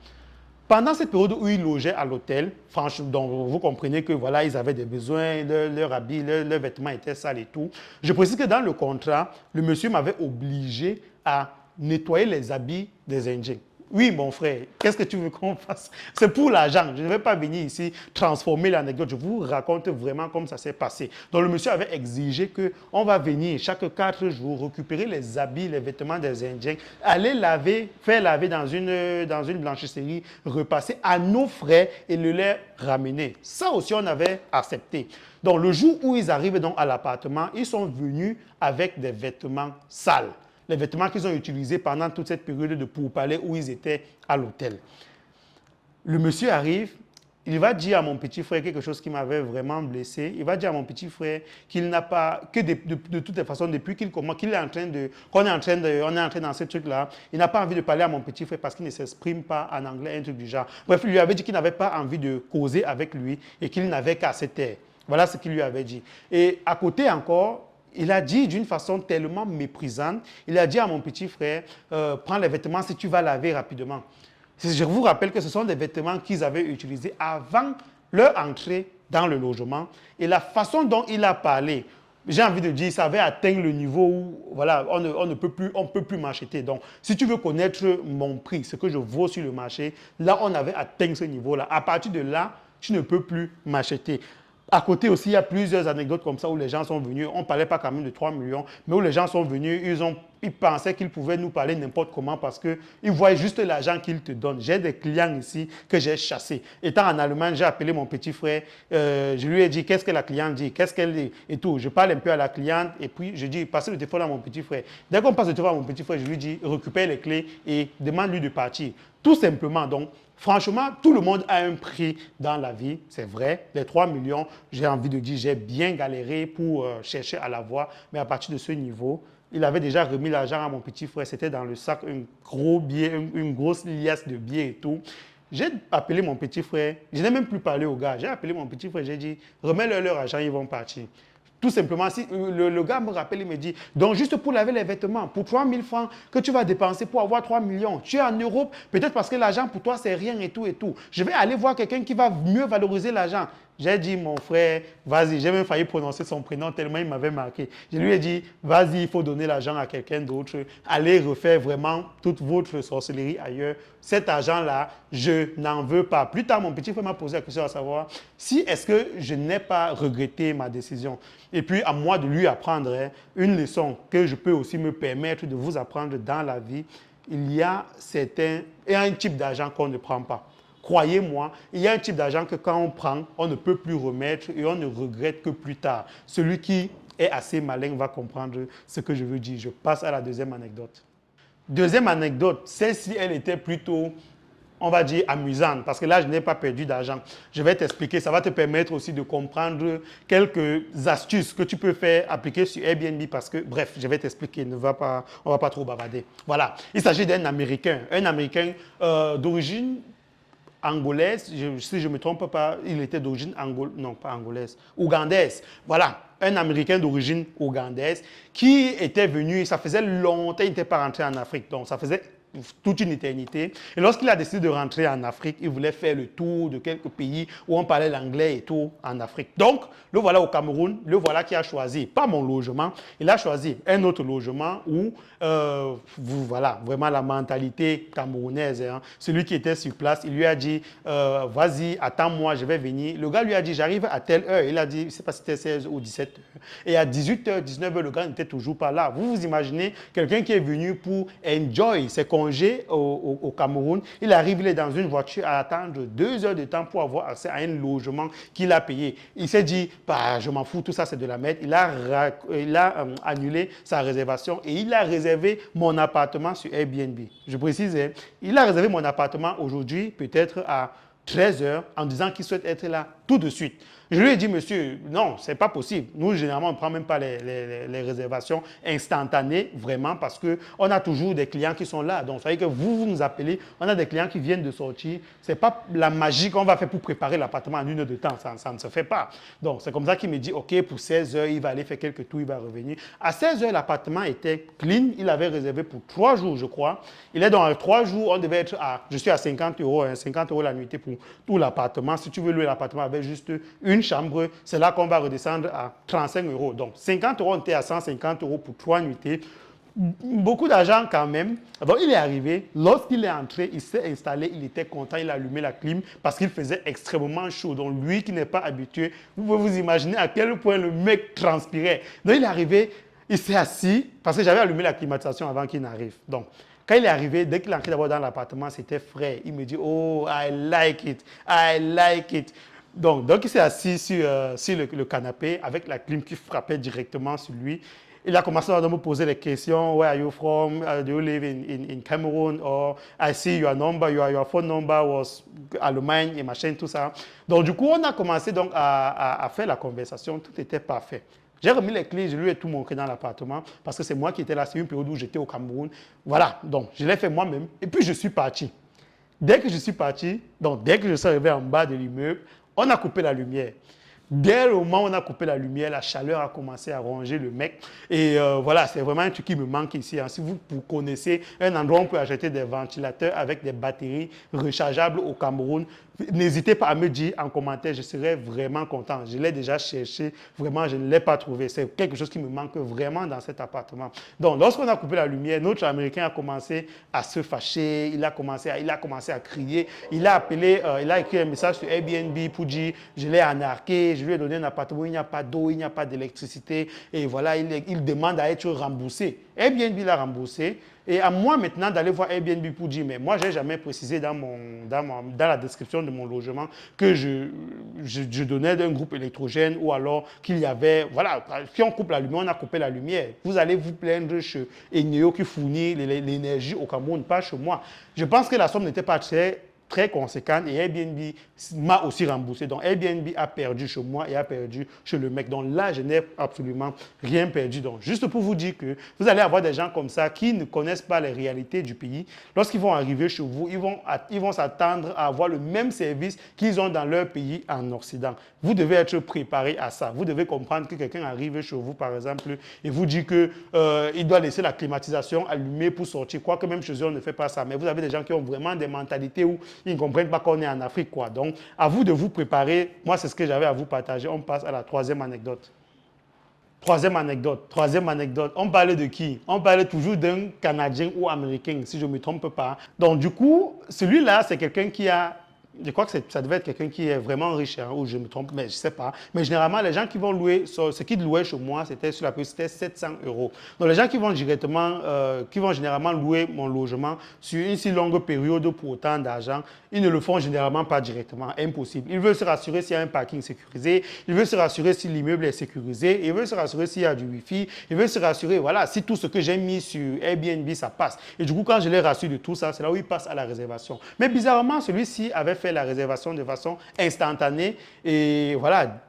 Pendant cette période où ils logeaient à l'hôtel, franchement, donc vous comprenez que voilà, ils avaient des besoins, leurs habits, leurs vêtements étaient sales et tout. Je précise que dans le contrat, le monsieur m'avait obligé à nettoyer les habits des Indiens. Oui, mon frère, qu'est-ce que tu veux qu'on fasse? C'est pour l'argent. Je ne vais pas venir ici transformer l'anecdote. Je vous raconte vraiment comme ça s'est passé. Donc, le monsieur avait exigé qu'on va venir chaque 4 jours récupérer les habits, les vêtements des Indiens, aller laver, faire laver dans une blanchisserie, repasser à nos frais et le les ramener. Ça aussi, on avait accepté. Donc, le jour où ils arrivent donc à l'appartement, ils sont venus avec des vêtements sales. Les vêtements qu'ils ont utilisés pendant toute cette période de pourparlers où ils étaient à l'hôtel. Le monsieur arrive, il va dire à mon petit frère quelque chose qui m'avait vraiment blessé. Il va dire à mon petit frère qu'il n'a pas, que de toutes les façons, depuis qu'on est en train dans ce truc-là, il n'a pas envie de parler à mon petit frère parce qu'il ne s'exprime pas en anglais, un truc du genre. Bref, il lui avait dit qu'il n'avait pas envie de causer avec lui et qu'il n'avait qu'à se taire. Voilà ce qu'il lui avait dit. Et à côté encore, il a dit d'une façon tellement méprisante, il a dit à mon petit frère, prends les vêtements si tu vas laver rapidement. Je vous rappelle que ce sont des vêtements qu'ils avaient utilisés avant leur entrée dans le logement. Et la façon dont il a parlé, j'ai envie de dire, ça avait atteint le niveau où voilà, on ne peut plus m'acheter. Donc, si tu veux connaître mon prix, ce que je vaux sur le marché, là, on avait atteint ce niveau-là. À partir de là, tu ne peux plus m'acheter. À côté aussi, il y a plusieurs anecdotes comme ça où les gens sont venus. On ne parlait pas quand même de 3 millions, mais où les gens sont venus, ils ont il pensait qu'il pouvait nous parler n'importe comment parce qu'il voyait juste l'argent qu'il te donne. J'ai des clients ici que j'ai chassés. Étant en Allemagne, j'ai appelé mon petit frère. Je lui ai dit, qu'est-ce que la cliente dit, qu'est-ce qu'elle dit et tout. Je parle un peu à la cliente et puis je dis, passez le téléphone à mon petit frère. Dès qu'on passe le téléphone à mon petit frère, je lui dis, récupère les clés et demande-lui de partir. Tout simplement, donc, franchement, tout le monde a un prix dans la vie, c'est vrai. Les 3 millions, j'ai envie de dire, j'ai bien galéré pour chercher à l'avoir, mais à partir de ce niveau, il avait déjà remis l'argent à mon petit frère. C'était dans le sac, un gros billet, une grosse liasse de billets et tout. J'ai appelé mon petit frère. Je n'ai même plus parlé au gars. J'ai appelé mon petit frère. J'ai dit, remets-leur leur argent, ils vont partir. Tout simplement, si le gars me rappelle, il me dit, donc juste pour laver les vêtements, pour 3 000 francs que tu vas dépenser pour avoir 3 millions, tu es en Europe, peut-être parce que l'argent pour toi, c'est rien et tout et tout. Je vais aller voir quelqu'un qui va mieux valoriser l'argent. J'ai dit, mon frère, vas-y, j'ai même failli prononcer son prénom tellement il m'avait marqué. Je lui ai dit, vas-y, il faut donner l'argent à quelqu'un d'autre. Allez refaire vraiment toute votre sorcellerie ailleurs. Cet argent-là, je n'en veux pas. Plus tard, mon petit frère m'a posé la question à savoir si est-ce que je n'ai pas regretté ma décision. Et puis, à moi de lui apprendre une leçon que je peux aussi me permettre de vous apprendre dans la vie. Il y a un type d'argent qu'on ne prend pas. Croyez-moi, il y a un type d'argent que quand on prend, on ne peut plus remettre et on ne regrette que plus tard. Celui qui est assez malin va comprendre ce que je veux dire. Je passe à la deuxième anecdote. Deuxième anecdote, celle-ci, elle était plutôt, on va dire, amusante parce que là, je n'ai pas perdu d'argent. Je vais t'expliquer, ça va te permettre aussi de comprendre quelques astuces que tu peux faire appliquer sur Airbnb parce que, bref, je vais t'expliquer, on ne va pas trop bavarder. Voilà, il s'agit d'un Américain d'origine angolaise, si je ne me trompe pas, il était d'origine non pas angolaise, ougandaise. Voilà, un Américain d'origine ougandaise qui était venu, ça faisait longtemps, il n'était pas rentré en Afrique, donc ça faisait toute une éternité. Et lorsqu'il a décidé de rentrer en Afrique, il voulait faire le tour de quelques pays où on parlait l'anglais et tout en Afrique. Donc, le voilà au Cameroun, le voilà qui a choisi, pas mon logement, il a choisi un autre logement où, voilà, vraiment la mentalité camerounaise. Hein. Celui qui était sur place, il lui a dit, vas-y, attends-moi, je vais venir. Le gars lui a dit, j'arrive à telle heure. Il a dit, je ne sais pas si c'était 16 ou 17 heures. Et à 18h, 19h, le gars n'était toujours pas là. Vous vous imaginez quelqu'un qui est venu pour enjoy ses congés au Cameroun. Il arrive, il est dans une voiture à attendre 2 heures de temps pour avoir accès à un logement qu'il a payé. Il s'est dit, bah, je m'en fous, tout ça c'est de la merde. Il a annulé sa réservation et il a réservé mon appartement sur Airbnb. Je précise, il a réservé mon appartement aujourd'hui, peut-être à 13 heures, en disant qu'il souhaite être là tout de suite. Je lui ai dit, monsieur, non, ce n'est pas possible. Nous, généralement, on ne prend même pas les réservations instantanées, vraiment, parce qu'on a toujours des clients qui sont là. Donc, ça veut dire que vous nous appelez, on a des clients qui viennent de sortir. Ce n'est pas la magie qu'on va faire pour préparer l'appartement en 1 heure de temps. Ça ne se fait pas. Donc, c'est comme ça qu'il me dit, OK, pour 16 heures, il va aller faire quelques tours, il va revenir. À 16 heures, l'appartement était clean. Il avait réservé pour 3 jours, je crois. Il est dans 3 jours, on devait être je suis à 50 euros, 50 euros la nuitée pour tout l'appartement. Si tu veux louer l'appartement avec juste une chambre, c'est là qu'on va redescendre à 35 euros. Donc, 50 euros, on était à 150 euros pour 3 nuitées. Beaucoup d'argent quand même. Donc, il est arrivé. Lorsqu'il est entré, il s'est installé, il était content, il a allumé la clim parce qu'il faisait extrêmement chaud. Donc, lui qui n'est pas habitué, vous pouvez vous imaginer à quel point le mec transpirait. Donc, il est arrivé, il s'est assis parce que j'avais allumé la climatisation avant qu'il n'arrive. Donc, quand il est arrivé, dès qu'il est entré d'abord dans l'appartement, c'était frais. Il me dit, oh, I like it, I like it. Donc il s'est assis sur le canapé avec la clim qui frappait directement sur lui. Il a commencé à me poser des questions. Where are you from? Do you live in Cameroon? Or I see your number, your phone number was Allemagne et machin, tout ça. Donc du coup, on a commencé donc à faire la conversation. Tout était parfait. J'ai remis les clés, je lui ai tout montré dans l'appartement parce que c'est moi qui étais là. C'est une période où j'étais au Cameroun. Voilà, donc je l'ai fait moi-même. Et puis je suis parti. Dès que je suis parti, donc dès que je suis arrivé en bas de l'immeuble, on a coupé la lumière. Dès le moment où on a coupé la lumière, la chaleur a commencé à ronger le mec. Et voilà, c'est vraiment un truc qui me manque ici. Hein. Si vous connaissez un endroit où on peut acheter des ventilateurs avec des batteries rechargeables au Cameroun, n'hésitez pas à me dire en commentaire, je serais vraiment content. Je l'ai déjà cherché, vraiment, je ne l'ai pas trouvé. C'est quelque chose qui me manque vraiment dans cet appartement. Donc, lorsqu'on a coupé la lumière, notre Américain a commencé à se fâcher, il a commencé à crier, il a écrit un message sur Airbnb pour dire, je l'ai arnaqué, je lui ai donné un appartement où il n'y a pas d'eau, il n'y a pas d'électricité, et voilà, il demande à être remboursé. Airbnb l'a remboursé. Et à moi maintenant d'aller voir Airbnb pour dire, mais moi, je n'ai jamais précisé dans la description de mon logement que je donnais d'un groupe électrogène ou alors qu'il y avait, voilà, si on coupe la lumière, on a coupé la lumière. Vous allez vous plaindre chez Eneo qui fournit l'énergie au Cameroun, pas chez moi. Je pense que la somme n'était pas très conséquente et Airbnb m'a aussi remboursé. Donc Airbnb a perdu chez moi et a perdu chez le mec. Donc là, je n'ai absolument rien perdu. Donc juste pour vous dire que vous allez avoir des gens comme ça qui ne connaissent pas les réalités du pays. Lorsqu'ils vont arriver chez vous, ils vont s'attendre à avoir le même service qu'ils ont dans leur pays en Occident. Vous devez être préparé à ça. Vous devez comprendre que quelqu'un arrive chez vous, par exemple, et vous dit qu'il doit laisser la climatisation allumée pour sortir. Quoique même chez eux, on ne fait pas ça. Mais vous avez des gens qui ont vraiment des mentalités où ils ne comprennent pas qu'on est en Afrique, quoi. Donc, à vous de vous préparer. Moi, c'est ce que j'avais à vous partager. On passe à la troisième anecdote. Troisième anecdote. On parlait de qui? On parlait toujours d'un Canadien ou Américain, si je ne me trompe pas. Donc, du coup, celui-là, c'est quelqu'un qui a... Je crois que ça devait être quelqu'un qui est vraiment riche, hein, ou je me trompe, mais je ne sais pas. Mais généralement, les gens qui vont louer, ce qu'ils louaient chez moi, c'était sur la période, c'était 700 euros. Donc, les gens qui vont généralement louer mon logement sur une si longue période pour autant d'argent, ils ne le font généralement pas directement. Impossible. Ils veulent se rassurer s'il y a un parking sécurisé, ils veulent se rassurer si l'immeuble est sécurisé, ils veulent se rassurer s'il y a du Wi-Fi, ils veulent se rassurer, voilà, si tout ce que j'ai mis sur Airbnb, ça passe. Et du coup, quand je les rassure de tout ça, c'est là où ils passent à la réservation. Mais bizarrement, celui-ci avait fait la réservation de façon instantanée et voilà,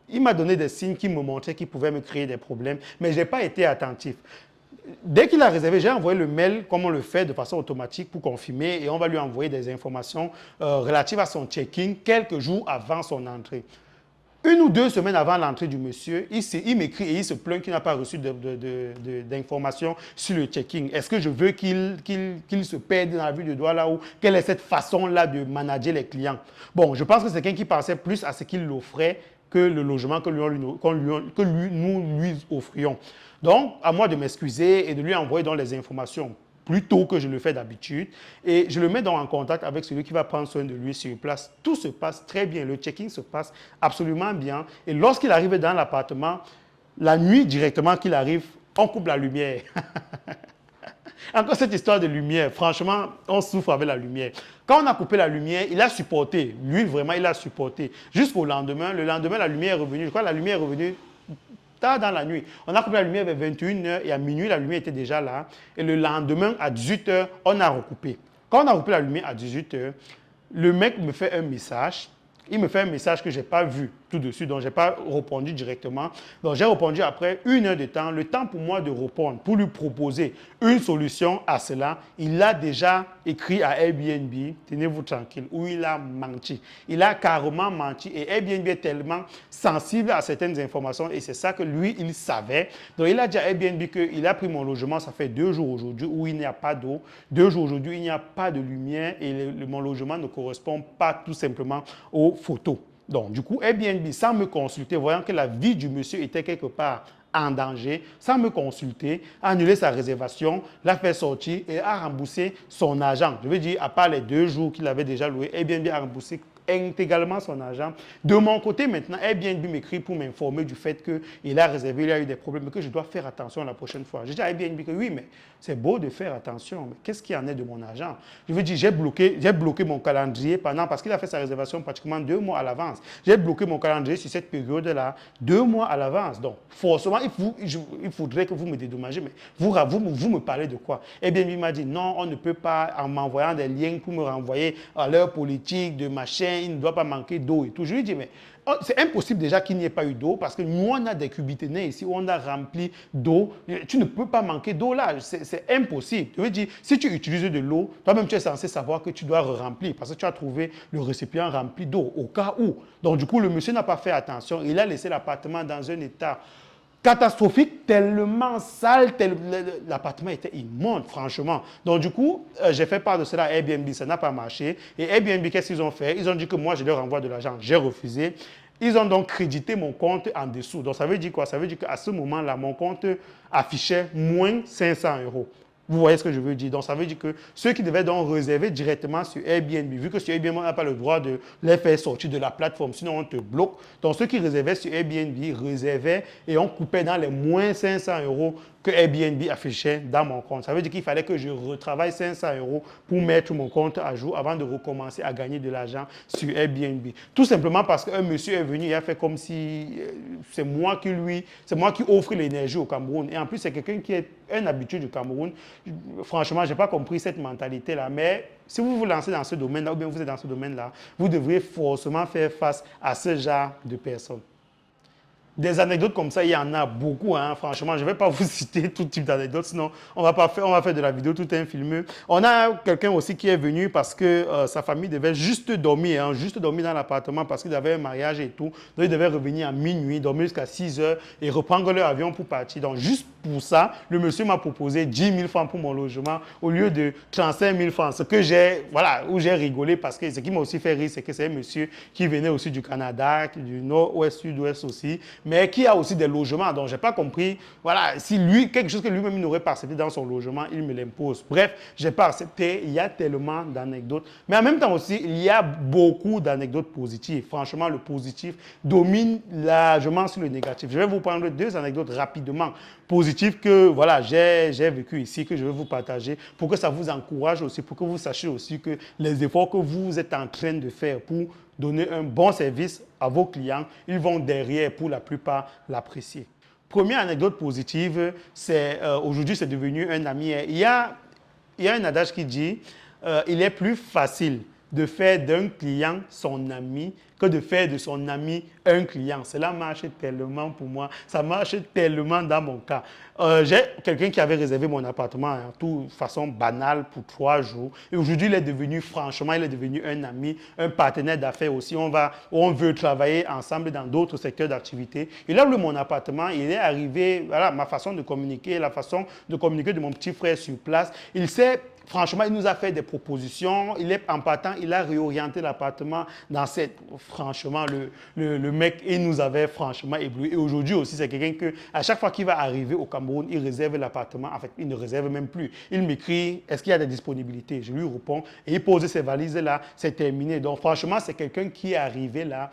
il m'a donné des signes qui me montraient qu'il pouvait me créer des problèmes, mais je n'ai pas été attentif. Dès qu'il a réservé, j'ai envoyé le mail comme on le fait de façon automatique pour confirmer et on va lui envoyer des informations relatives à son check-in quelques jours avant son entrée. 1 ou 2 semaines avant l'entrée du monsieur, il m'écrit et il se plaint qu'il n'a pas reçu d'informations sur le check-in. Est-ce que je veux qu'il se perde dans la vue de doigt là ou quelle est cette façon-là de manager les clients? Bon, je pense que c'est quelqu'un qui pensait plus à ce qu'il offrait que le logement que nous lui offrions. Donc, à moi de m'excuser et de lui envoyer dans les informations plus tôt que je le fais d'habitude. Et je le mets donc en contact avec celui qui va prendre soin de lui sur place. Tout se passe très bien. Le check-in se passe absolument bien. Et lorsqu'il arrive dans l'appartement, la nuit directement qu'il arrive, on coupe la lumière. Encore cette histoire de lumière. Franchement, on souffre avec la lumière. Quand on a coupé la lumière, il a supporté. Lui, vraiment, il a supporté. Jusqu'au lendemain. Le lendemain, la lumière est revenue. Je crois que la lumière est revenue tard dans la nuit. On a coupé la lumière vers 21h et à minuit, la lumière était déjà là. Et le lendemain, à 18h, on a recoupé. Quand on a recoupé la lumière à 18h, le mec me fait un message. Il me fait un message que je n'ai pas vu tout de suite, donc je n'ai pas répondu directement. Donc j'ai répondu après 1 heure de temps. Le temps pour moi de répondre, pour lui proposer une solution à cela, il a déjà écrit à Airbnb, tenez-vous tranquille, où il a menti. Il a carrément menti et Airbnb est tellement sensible à certaines informations et c'est ça que lui, il savait. Donc il a dit à Airbnb qu'il a pris mon logement, ça fait 2 jours aujourd'hui où il n'y a pas d'eau, 2 jours aujourd'hui, il n'y a pas de lumière et mon logement ne correspond pas tout simplement aux photos. Donc, du coup, Airbnb, sans me consulter, voyant que la vie du monsieur était quelque part en danger, sans me consulter, a annulé sa réservation, l'a fait sortir et a remboursé son argent. Je veux dire, à part les 2 jours qu'il avait déjà loué, Airbnb a remboursé intégralement son argent. De mon côté, maintenant, Airbnb m'écrit pour m'informer du fait qu'il a réservé, il a eu des problèmes, mais que je dois faire attention la prochaine fois. J'ai dit à Airbnb que oui, mais c'est beau de faire attention, mais qu'est-ce qu'il y en est de mon argent? Je veux dire, j'ai bloqué mon calendrier parce qu'il a fait sa réservation pratiquement 2 mois à l'avance. J'ai bloqué mon calendrier sur cette période-là 2 mois à l'avance. Donc, forcément, il faudrait que vous me dédommagez, mais vous me parlez de quoi? Airbnb m'a dit non, on ne peut pas, en m'envoyant des liens pour me renvoyer à leur politique de machin, il ne doit pas manquer d'eau et tout. Je lui dis, mais c'est impossible déjà qu'il n'y ait pas eu d'eau parce que nous, on a des cubiténés ici où on a rempli d'eau. Tu ne peux pas manquer d'eau là. C'est impossible. Je veux dire, si tu utilises de l'eau, toi-même, tu es censé savoir que tu dois remplir parce que tu as trouvé le récipient rempli d'eau au cas où. Donc, du coup, le monsieur n'a pas fait attention. Il a laissé l'appartement dans un état catastrophique, tellement sale, l'appartement était immonde, franchement. Donc, du coup, j'ai fait part de cela à Airbnb, ça n'a pas marché. Et Airbnb, qu'est-ce qu'ils ont fait? Ils ont dit que moi, je leur envoie de l'argent. J'ai refusé. Ils ont donc crédité mon compte en dessous. Donc, ça veut dire quoi? Ça veut dire qu'à ce moment-là, mon compte affichait moins 500 euros. Vous voyez ce que je veux dire? Donc, ça veut dire que ceux qui devaient donc réserver directement sur Airbnb, vu que sur Airbnb, on n'a pas le droit de les faire sortir de la plateforme, sinon on te bloque. Donc, ceux qui réservaient sur Airbnb réservaient et on coupait dans les moins 500 euros que Airbnb affichait dans mon compte. Ça veut dire qu'il fallait que je retravaille 500 euros pour mettre mon compte à jour avant de recommencer à gagner de l'argent sur Airbnb. Tout simplement parce qu'un monsieur est venu et a fait comme si c'est moi qui offre l'énergie au Cameroun. Et en plus, c'est quelqu'un qui est un habitué du Cameroun. Franchement, je n'ai pas compris cette mentalité-là. Mais si vous vous lancez dans ce domaine-là ou bien vous êtes dans ce domaine-là, vous devriez forcément faire face à ce genre de personnes. Des anecdotes comme ça, il y en a beaucoup. Hein. Franchement, je ne vais pas vous citer tout type d'anecdotes, sinon on va faire de la vidéo tout un film. On a quelqu'un aussi qui est venu parce que sa famille devait juste dormir dans l'appartement parce qu'il avait un mariage et tout. Donc, il devait revenir à minuit, dormir jusqu'à 6 heures et reprendre leur avion pour partir. Donc, juste pour ça, le monsieur m'a proposé 10 000 francs pour mon logement au lieu de 35 000 francs. Ce que où j'ai rigolé parce que ce qui m'a aussi fait rire, c'est que c'est un monsieur qui venait aussi du Canada, du nord-ouest, sud-ouest aussi, mais qui a aussi des logements. Donc, je n'ai pas compris, voilà, si lui, quelque chose que lui-même n'aurait pas accepté dans son logement, il me l'impose. Bref, je n'ai pas accepté. Il y a tellement d'anecdotes. Mais en même temps aussi, il y a beaucoup d'anecdotes positives. Franchement, le positif domine largement sur le négatif. Je vais vous prendre 2 anecdotes rapidement positives que voilà, j'ai vécu ici, que je vais vous partager pour que ça vous encourage aussi, pour que vous sachiez aussi que les efforts que vous êtes en train de faire pour donner un bon service à vos clients, ils vont derrière, pour la plupart, l'apprécier. Première anecdote positive, c'est aujourd'hui, c'est devenu un ami. Il y a un adage qui dit il est plus facile de faire d'un client son ami que de faire de son ami un client. Cela marche tellement pour moi. Ça marche tellement dans mon cas. J'ai quelqu'un qui avait réservé mon appartement de toute façon banale pour 3 jours. Et aujourd'hui, il est devenu un ami, un partenaire d'affaires aussi. On veut travailler ensemble dans d'autres secteurs d'activité. Il a loué mon appartement. Il est arrivé, voilà, ma façon de communiquer, la façon de communiquer de mon petit frère sur place. Franchement, il nous a fait des propositions. En partant, il a réorienté l'appartement dans cette... Franchement, le mec, il nous avait franchement ébloui. Et aujourd'hui aussi, c'est quelqu'un que, à chaque fois qu'il va arriver au Cameroun, il réserve l'appartement. En fait, il ne réserve même plus. Il m'écrit, est-ce qu'il y a des disponibilités? Je lui réponds et il pose ses valises là. C'est terminé. Donc, franchement, c'est quelqu'un qui est arrivé là.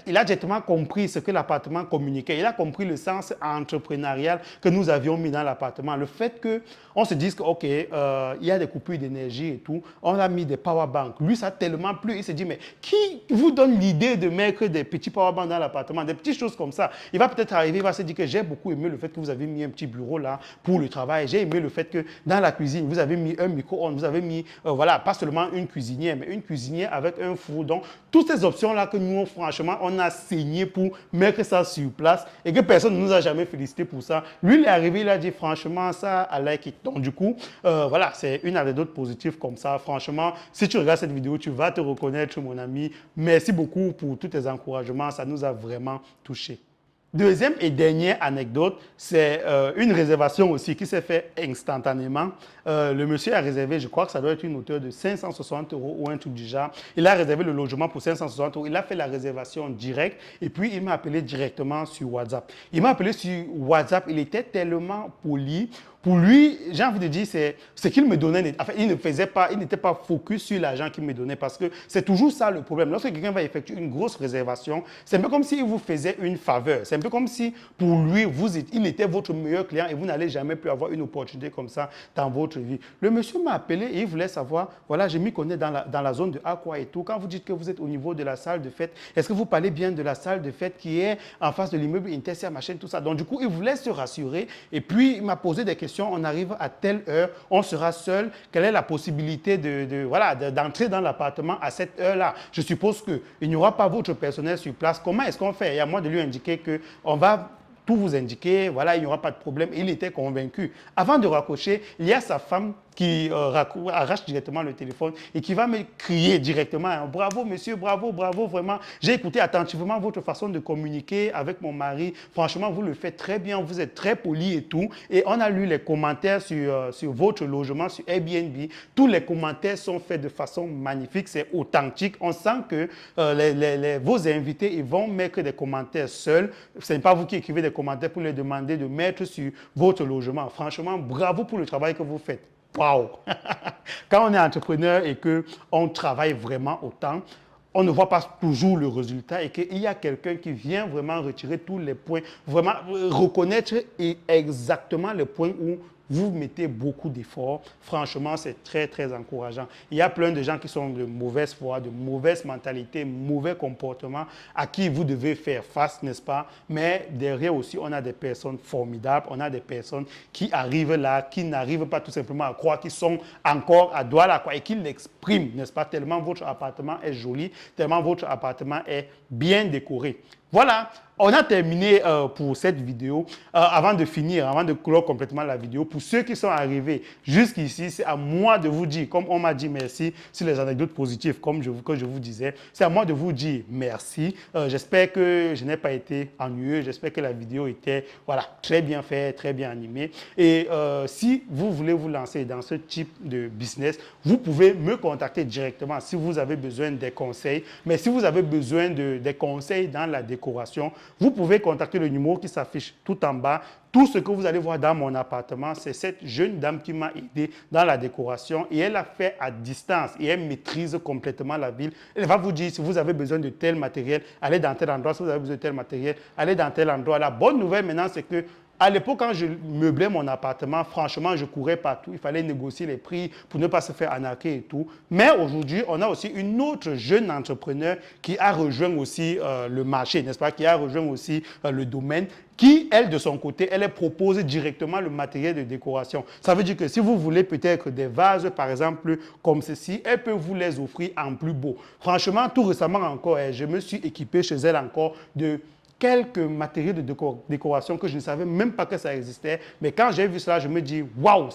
Il a directement compris ce que l'appartement communiquait. Il a compris le sens entrepreneurial que nous avions mis dans l'appartement. Le fait qu'on se dise que, OK, il y a des coupures d'énergie et tout, on a mis des powerbanks. Lui, ça a tellement plu. Il s'est dit, mais qui vous donne l'idée de mettre des petits powerbanks dans l'appartement, des petites choses comme ça? Il va peut-être arriver, il va se dire que j'ai beaucoup aimé le fait que vous avez mis un petit bureau là pour le travail. J'ai aimé le fait que dans la cuisine, vous avez mis un micro-ondes, vous avez mis, voilà, pas seulement une cuisinière, mais une cuisinière avec un four. Donc, toutes ces options-là que nous, franchement, on a saigné pour mettre ça sur place et que personne ne nous a jamais félicité pour ça. Lui, il est arrivé, il a dit franchement, ça, I like it. Donc, du coup, voilà, c'est une anecdote positive comme ça. Franchement, si tu regardes cette vidéo, tu vas te reconnaître, mon ami. Merci beaucoup pour tous tes encouragements. Ça nous a vraiment touchés. Deuxième et dernière anecdote, c'est une réservation aussi qui s'est faite instantanément. Le monsieur a réservé, je crois que ça doit être une hauteur de 560 euros ou un truc du genre. Il a réservé le logement pour 560 euros. Il a fait la réservation directe et puis il m'a appelé directement sur WhatsApp. Il m'a appelé sur WhatsApp. Il était tellement poli. Pour lui, j'ai envie de dire, c'est ce qu'il me donnait. Enfin, il n'était pas focus sur l'argent qu'il me donnait parce que c'est toujours ça le problème. Lorsque quelqu'un va effectuer une grosse réservation, c'est un peu comme s'il vous faisait une faveur. C'est un peu comme si pour lui, il était votre meilleur client et vous n'allez jamais plus avoir une opportunité comme ça dans votre vie. Le monsieur m'a appelé et il voulait savoir, voilà, je m'y connais dans la zone de Aqua et tout. Quand vous dites que vous êtes au niveau de la salle de fête, est-ce que vous parlez bien de la salle de fête qui est en face de l'immeuble Intercia, machin, tout ça. Donc, du coup, il voulait se rassurer et puis il m'a posé des questions. On arrive à telle heure, on sera seul. Quelle est la possibilité d'entrer dans l'appartement à cette heure-là? Je suppose qu'il n'y aura pas votre personnel sur place. Comment est-ce qu'on fait? Et à moi de lui indiquer qu'on va tout vous indiquer, voilà, il n'y aura pas de problème. Il était convaincu. Avant de raccrocher, il y a sa femme qui arrache directement le téléphone et qui va me crier directement, hein, bravo monsieur, bravo, bravo, vraiment. J'ai écouté attentivement votre façon de communiquer avec mon mari. Franchement, vous le faites très bien, vous êtes très poli et tout. Et on a lu les commentaires sur votre logement, sur Airbnb. Tous les commentaires sont faits de façon magnifique, c'est authentique. On sent que vos invités ils vont mettre des commentaires seuls. Ce n'est pas vous qui écrivez des commentaires pour les demander de mettre sur votre logement. Franchement, bravo pour le travail que vous faites. Waouh! Quand on est entrepreneur et qu'on travaille vraiment autant, on ne voit pas toujours le résultat et qu'il y a quelqu'un qui vient vraiment retirer tous les points, vraiment reconnaître exactement les points où vous mettez beaucoup d'efforts. Franchement, c'est très, très encourageant. Il y a plein de gens qui sont de mauvaise foi, de mauvaise mentalité, mauvais comportement à qui vous devez faire face, n'est-ce pas? Mais derrière aussi, on a des personnes formidables, on a des personnes qui arrivent là, qui n'arrivent pas tout simplement à croire, qui sont encore à Douala et qui l'expriment, n'est-ce pas? Tellement votre appartement est joli, tellement votre appartement est bien décoré. Voilà, on a terminé pour cette vidéo. Avant de finir, avant de clore complètement la vidéo, pour ceux qui sont arrivés jusqu'ici, c'est à moi de vous dire, comme on m'a dit merci sur les anecdotes positives, comme que je vous disais, c'est à moi de vous dire merci. J'espère que je n'ai pas été ennuyeux, j'espère que la vidéo était très bien faite, très bien animée. Et si vous voulez vous lancer dans ce type de business, vous pouvez me contacter directement si vous avez besoin des conseils. Mais si vous avez besoin des conseils dans la décoration, vous pouvez contacter le numéro qui s'affiche tout en bas. Tout ce que vous allez voir dans mon appartement, c'est cette jeune dame qui m'a aidé dans la décoration et elle a fait à distance et elle maîtrise complètement la ville. Elle va vous dire si vous avez besoin de tel matériel, allez dans tel endroit. Si vous avez besoin de tel matériel, allez dans tel endroit. La bonne nouvelle maintenant, c'est que à l'époque, quand je meublais mon appartement, franchement, je courais partout. Il fallait négocier les prix pour ne pas se faire arnaquer et tout. Mais aujourd'hui, on a aussi une autre jeune entrepreneur qui a rejoint aussi le marché, n'est-ce pas, qui a rejoint aussi le domaine, qui, elle, de son côté, elle propose directement le matériel de décoration. Ça veut dire que si vous voulez peut-être des vases, par exemple, comme ceci, elle peut vous les offrir en plus beau. Franchement, tout récemment encore, je me suis équipé chez elle encore de quelques matériaux de décoration que je ne savais même pas que ça existait. Mais quand j'ai vu cela, je me dis, waouh,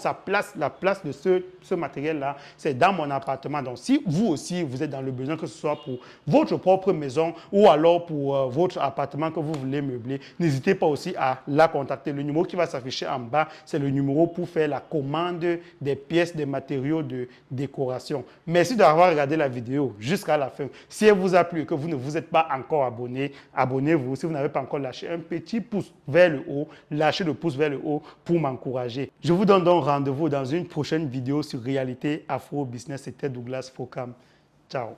la place de ce matériel-là, c'est dans mon appartement. Donc, si vous aussi, vous êtes dans le besoin, que ce soit pour votre propre maison ou alors pour votre appartement que vous voulez meubler, n'hésitez pas aussi à la contacter. Le numéro qui va s'afficher en bas, c'est le numéro pour faire la commande des pièces, des matériaux de décoration. Merci d'avoir regardé la vidéo jusqu'à la fin. Si elle vous a plu et que vous ne vous êtes pas encore abonné, abonnez-vous. Si vous n'avez pas encore lâché un petit pouce vers le haut, lâchez le pouce vers le haut pour m'encourager. Je vous donne donc rendez-vous dans une prochaine vidéo sur Réalité Afro Business. C'était Douglas Fokam. Ciao.